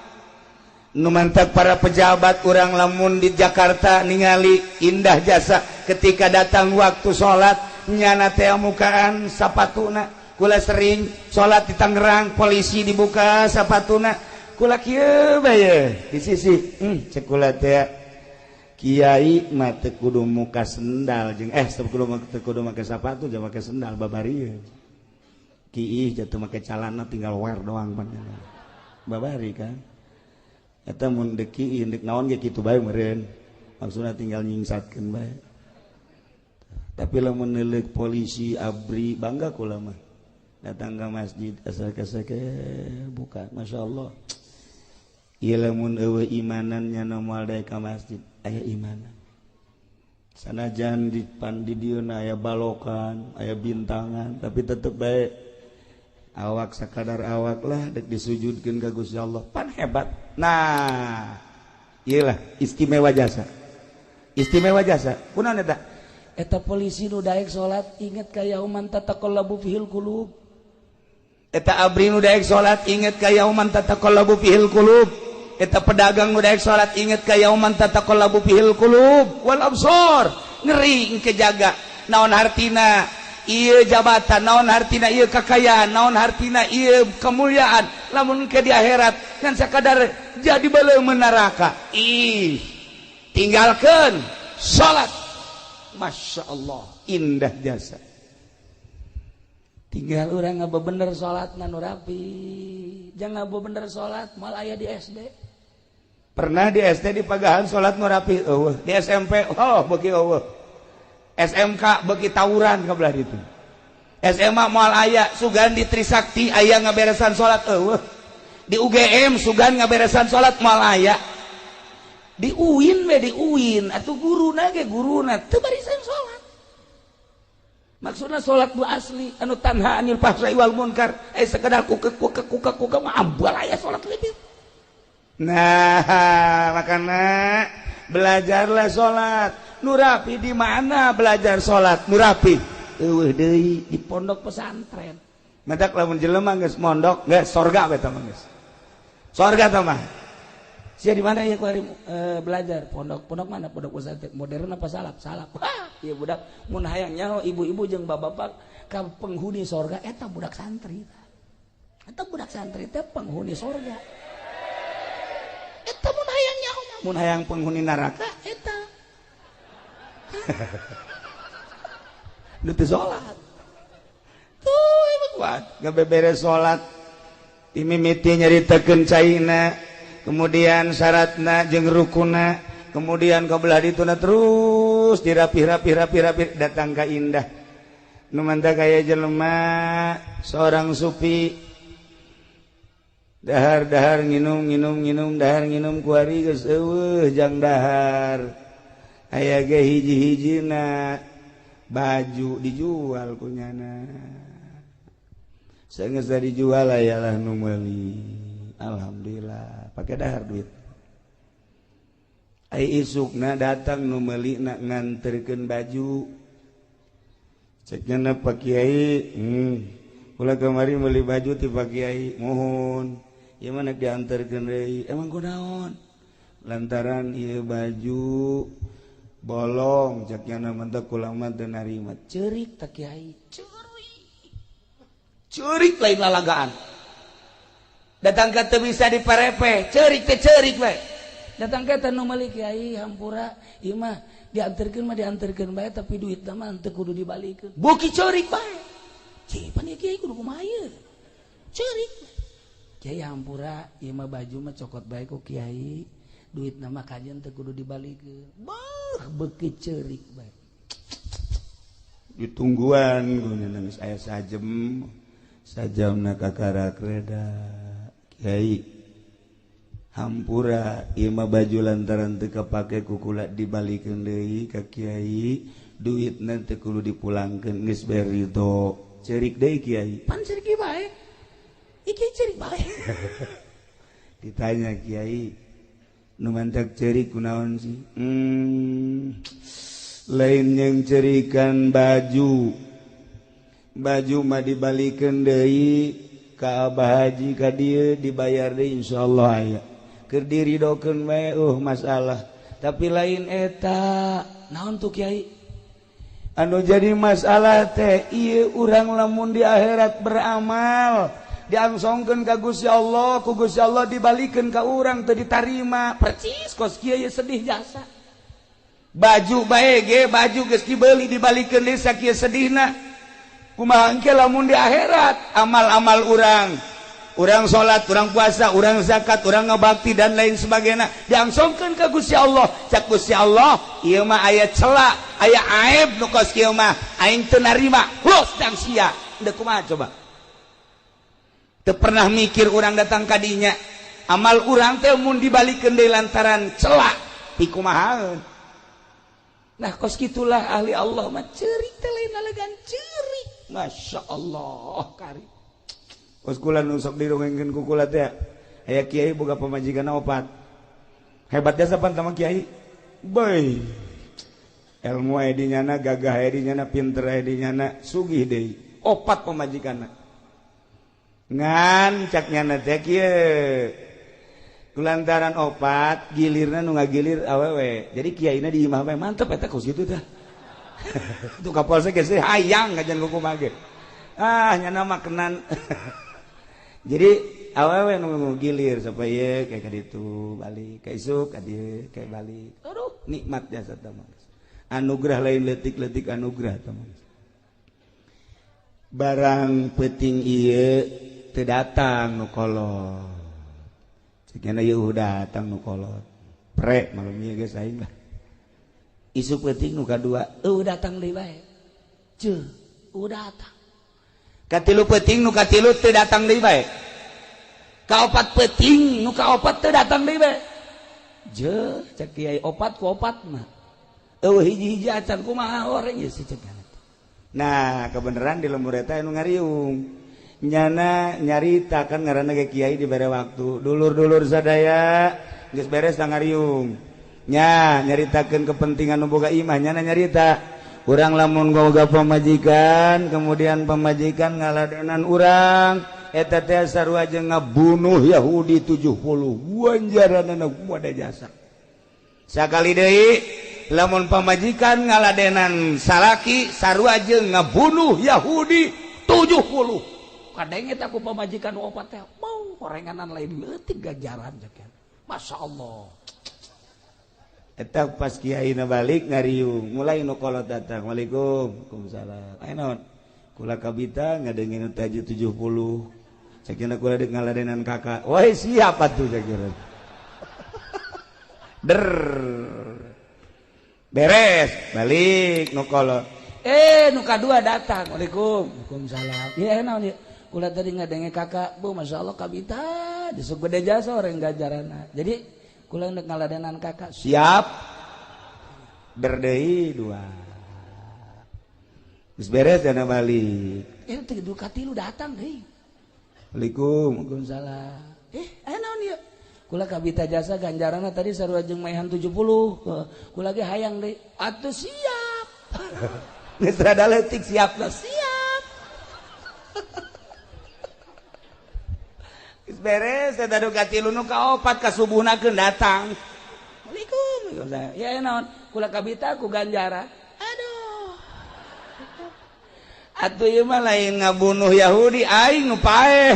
Numantak para pejabat urang lamun di Jakarta ningali indah jasa ketika datang waktu sholat nyana teh mukaan sapatuna kula sering sholat di Tangerang polisi dibuka sapatuna kula kieu bae di sisi cek kula teh kiai mah teu kudu muka sendal jeung teu kudu make sapatu jeung make sendal babari kieu jatuh make calana tinggal wear doang panjang babari kan. Eta mun deki indek naon ge kitu bae meureun. Maksudna tinggal nyingsatkeun bae. Tapi lamun neuleuk polisi abri bangga kula mah. Datang ka masjid asal-asake buka masyaallah. Ieu lamun eueuh imanan nya moal daek ka masjid aya imanan. Sanajan di dieuna aya balokan, aya bintangan tapi tetep bae awak sakadar awak lah dek disujudkeun ka Gusti Allah pan hebat. Nah iyalah istimewa jasa kunaon eta polisi nu daek salat inget ka yauman tataqallabu fihil qulub eta abri nu daek salat inget ka yauman tataqallabu fihil qulub eta pedagang nu daek salat inget ka yauman tataqallabu fihil qulub wal absar ngeri engke jaga naon hartina ieu jabatan naon hartina ieu kakayaan naon hartina ieu kemuliaan lamun ke di akhirat kan sakadar jadi beuleum neraka tinggalkeun salat masyaallah indah jasa tinggal urang ngabebener salatna nu rapi jangan ngabebener salat mal aya di SD pernah di SD di Pagahan salat nu rapi eueuh di SMP beuki eueuh SMK bagi tawuran kabelah itu SMA moal aya sugan di Trisakti aya ngaberesan salat di UGM sugan ngaberesan salat moal aya di UIN atuh guruna ge guruna teu barisan salat maksudna salat nu asli anu tanha anil fahsya'i wal munkar sekedar kuka mah ambal aya salat leuwih nah makana belajarlah salat nu rapi di mana belajar salat nu rapi eueuh deui di pondok pesantren madak lamun jelema geus mondok geus sorga we tah geus sorga tah mah sia di mana ya kuari belajar pondok mana pondok pesantren modern apa salap ieu budak mun hayang nyaho ibu-ibu jeung bapak-bapak ka penghuni sorga eta budak santri teh penghuni sorga eta mun hayang nyaho mun hayang penghuni neraka eta nu teu salat tuh emang kuat ngabeberes salat dimimiti nyaritakeun caina kemudian syaratna jeung rukunna kemudian kabelah dituna terus dirapi datang ka indah nu mantap kaya jelema seorang sufi dahar nginum dahar nginum kuari geus eueuh jang dahar aya ge hiji-hijina baju dijual kunyana saenggeus dijual ayalah nu meuli alhamdulillah pake dahar duit ai isukna datang nu meuli nak nganterkeun baju cekna Pak Kiai kula kamari meuli baju ti Pak Kiai mohon ieu mah nak dianterkeun deui emang kunaon lantaran ieu baju bolong cekna mentek kula mah teu narima ceurik tak Kiai ceurik lain lalagaan datang ka teu bisa diperepe ceurik we datang ka teh nu meuli Kiai hampura ieu mah dianterkeun bae tapi duitna mah teu kudu dibalikeun buki ceurik bae cih pan Kiai kudu kumaha ieu ceurik Kiai hampura ieu mah baju mah cokot bae ku Kiai duitna mah kajen teu kudu dibalikeun beuki ceurik bae ditungguan guna geus aya sajamna kakarak reda Kiai hampura ieu mah baju lantaran teu kapake ku kula dibalikeun deui ka Kiai duitna teu kudu dipulangkeun geus bae ridho ceurik deui Kiai pan ceurik bae iki ceurik bae ditanya Kiai nu mantak ceurik kunaon sih lain yang cerikan baju mah dibalikan deui ka Abah Haji ka dieu dibayar deui insyaallah aya keur diridokeun we masalah tapi lain eta naon tuh Kiai anu jadi masalah teh ieu urang lamun di akhirat beramal diangsongkeun ka Gusti Allah ku Gusti Allah dibalikeun ka urang teu ditarima percis kos kieu sedih jasa baju bae ge baju geus dibeuli dibalikeun deui sakieu sedihna kumaha engke lamun di akhirat amal-amal urang salat, urang puasa, urang zakat, urang ngabakti dan lain sebagainya diangsongkeun ka Gusti Allah. Cak Gusti Allah, ieu mah aya cela, aya aib nu kos kieu mah aing teu narima. Los dang sia. Deuk kumaha coba? Teu pernah mikir urang datang ka dinya. Amal urang teh mun dibalikeun deui lantaran cela, pi kumahaeun? Nah kos kitulah ahli Allah mah ceurik teh lain alegan ceurik. Masya Allah kari kos kula nu sok dirongengkeun ku kula teh aya kiai boga pamajikanna opat hebatnya sapan sama kiai boy ilmu aya di nyana gagah aya di nyana pinter aya di nyana sugih deui opat pamajikanna ngan cak nyana teh kieu kulantaran opat gilirna nu ngagilir awewe jadi kiaina di imah we mantep eta kos kitu teh itu kapolsek geus hayang kajian kumaha ge nyana makenan jadi awewe nu gilir supaya kayak kaditu balik ka isuk ka dieu kayak balik aduh nikmat jasa teh anugerah lain leutik-leutik anugerah teh barang peuting ieu teu datang nu kolot ceukna ieu datang nu kolot pre malem ieu geus aing lah isu penting nu kadua datang deui bae ceu datang katilu penting nu katilu teu datang deui bae kaopat penting nu kaopat teu datang deui bae je cek kiai opat ku opat mah hiji-hiji acan kumaha oreng ye si cegan nah kebenaran di lembur eta anu ngariung nyana nyarita kan ngaranna ge kiai dibere waktu dulur-dulur sadaya geus beres da ngariung nya nyaritakeun kepentingan nu boga imah nyana nyarita urang lamun boga pamajikan kemudian pamajikan ngaladenan urang eta teh sarua jeung ngabunuh Yahudi 70 ganjaranna kumaha jasa sakali deui lamun pamajikan ngaladenan salaki sarua jeung ngabunuh Yahudi 70 kadang eta ku pamajikan opat teh mau horenganan lain leutik ganjaran jakeun masyaallah eta pas kiaina balik ngariung mulai nu kolot datang waalaikumsalam aya naon kula kabita ngadengin taju 70 sakina kula deuk ngaladenan kakak wah siap atuh sakira der beres balik nu kolot nu kadua datang waalaikumsalam ieu naon ieu kula tadi ngadenge kakak bu masyaallah kabita disuk gede jasa orang ganjaranna jadi kula hendak ngaladenan kakak siap berdei dua geus beres dana balik teh Ducati lu datang deui waalaikumsalam aya naon ieu kula kabita jasa ganjaranna tadi sarua jeung maehan 70 kula ge hayang deui atuh siap geus rada leutik siapna siap geus beres eta Ducati lu nu kaopat ka subuhnakeun datang waalaikumsalam ya naon kula kabita ku ganjaran aduh atuh ieu mah lain ngabunuh Yahudi aing nu paeh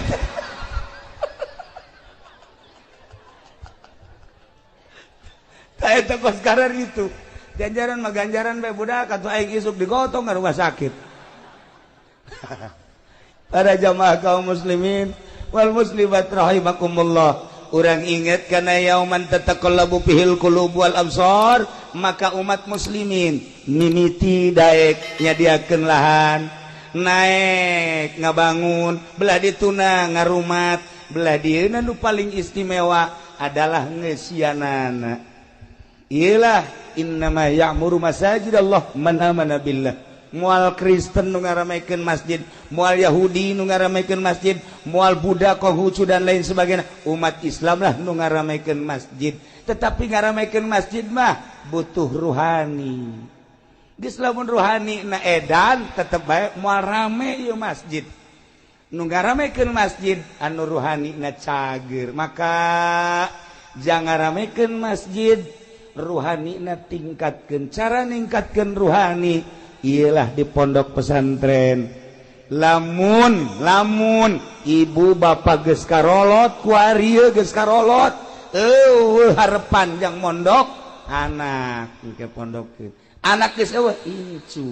ta eta kos karar itu ganjaran mah ganjaran bae budak atuh aing isuk digotong ka rumah sakit para jamaah kaum muslimin wal muslimat rahimakumullah urang inget kana yauman tataqallabu fihil qulub wal absar maka umat muslimin mimiti daek nyadiakeun lahan naek ngabangun belah dituna ngarumat belah dieuna nu paling istimewa adalah ngesianana iyalah innama ya'muru masajidallah man amana billah mual Kristen nu ngaramekeun masjid, mual Yahudi nu ngaramekeun masjid, mual Buddha, Konghucu dan lain sebagainya. Umat Islam lah nu ngaramekeun masjid. Tetapi ngaramekeun masjid mah butuh ruhani. geus lamun ruhani na edan tetep bae moal rame ieu masjid. Nu ngaramekeun masjid anu ruhani na cager, maka jangan ramekeun masjid ruhani na tingkatkeun. Cara ningkatkeun ruhani ialah di pondok pesantren. Lamun ibu bapak geus karolot ku arieu geus karolot, harepan jang mondok anak engke pondokkeun. Anak geus eueuh incu.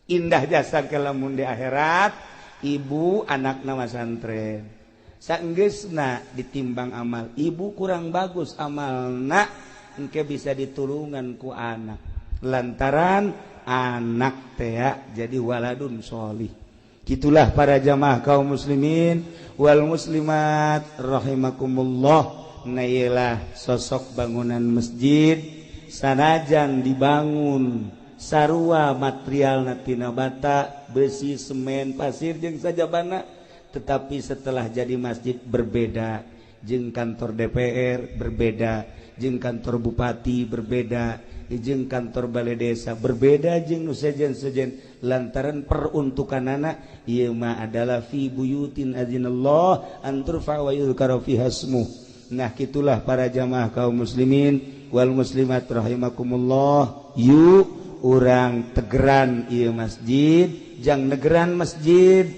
Indah jasa ke lamun di akhirat ibu anak nama santren saenggeusna ditimbang amal ibu kurang bagus amalna engke bisa ditulungan ku anak lantaran anak teh jadi waladun sholih. Gitulah para jamaah kaum muslimin wal muslimat rahimakumullah. Nailah sosok bangunan masjid sanajan dibangun sarua material tina bata, besi, semen, pasir jeung sajabana, tetapi setelah jadi masjid berbeda, jeung kantor DPR berbeda, jeung kantor bupati berbeda, jeung kantor balai desa berbeda, jeung nu sejen-sejen lantaran peruntukanana ieu mah adalah fi buyutin adzinallah an turfa wa yuzkara fiha ismuh. Nah, gitulah para jamaah kaum muslimin wal muslimat rahimakumullah. Yuk urang tegeran ieu masjid, jang negeran masjid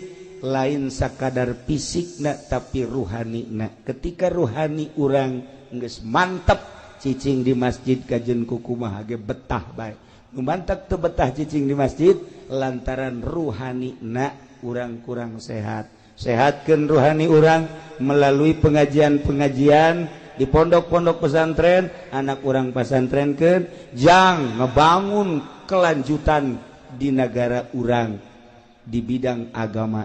lain sakadar fisikna tapi ruhanina. Ketika ruhani urang geus mantep cicing di masjid kajen kukumaha ge betah bae. Nu mantep teu betah cicing di masjid lantaran ruhanina urang kurang sehat. Sehatkeun ruhani urang melalui pengajian-pengajian di pondok-pondok pesantren, anak urang pesantrenkeun jang ngebangun kelanjutan di negara urang di bidang agama.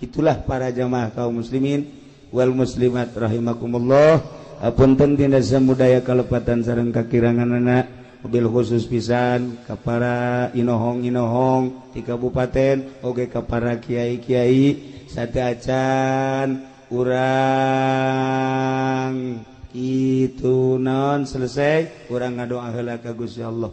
Itulah para jamaah kaum muslimin wal muslimat rahimakumullah. Apunten tina samudaya kalepatan sareng kakiranganana, mobil khusus pisan ka para inohong-inohong ti kabupaten oge ka para kiai-kiai sateacan urang itu naon selesai urang ngadoa heula ka Gusti Allah.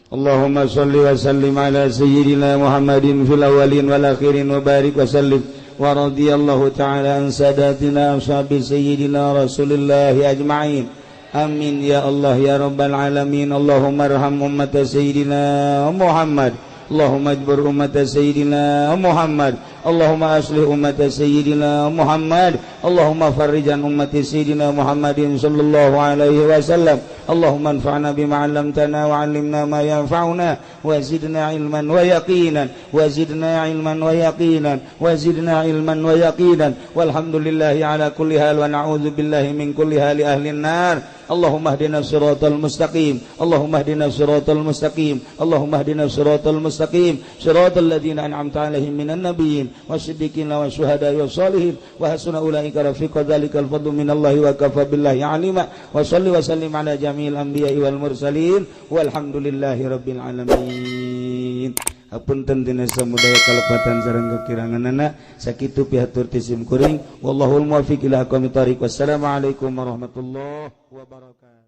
Allahumma shalli wa sallim ala sayyidina Muhammadin fil awwalin wal akhirin wa barik wa sallim wa radiyallahu ta'ala an sadatina ashabi sayyidina Rasulillah ajma'in. Amin ya Allah ya rabbal alamin. Allahumma arham ummat sayyidina Muhammad. Allahumma ajbur ummat sayyidina Muhammad. Allahumma aslih ummat sayyidina Muhammad. Allahumma farrijan ummat sayyidina Muhammadin sallallahu alaihi wasallam. Allahumma anfa'na bima 'allamtana wa 'allimna ma yanfa'una wa zidna ilman wa yaqinan wa zidna ilman wa yaqinan wa zidna ilman wa yaqinan walhamdulillahi ala kulli hal wa na'udzu billahi min kulli hali ahli an-nar. Allahumma hdina siratal mustaqim. Allahumma hdina siratal mustaqim. Allahumma hdina siratal mustaqim. Siratal ladzina an'amta 'alaihim minan nabiyyin wasiddiqin wasyuhada'i wassalihin wa hasuna ulaika rafiqa. Dzalikal fadlu minallahi wa kafa billahi 'alima. Wa shalli wa sallim ala jami'il anbiya'i wal mursalin walhamdulillahi rabbil alamin. Apunten tina samudaya kalepatan sareng kakiranganana sakitu pihatur tisim kuring wallahul muwaffiq ila aqwamit thoriq. Wassalamualaikum warahmatullahi wabarakatuh.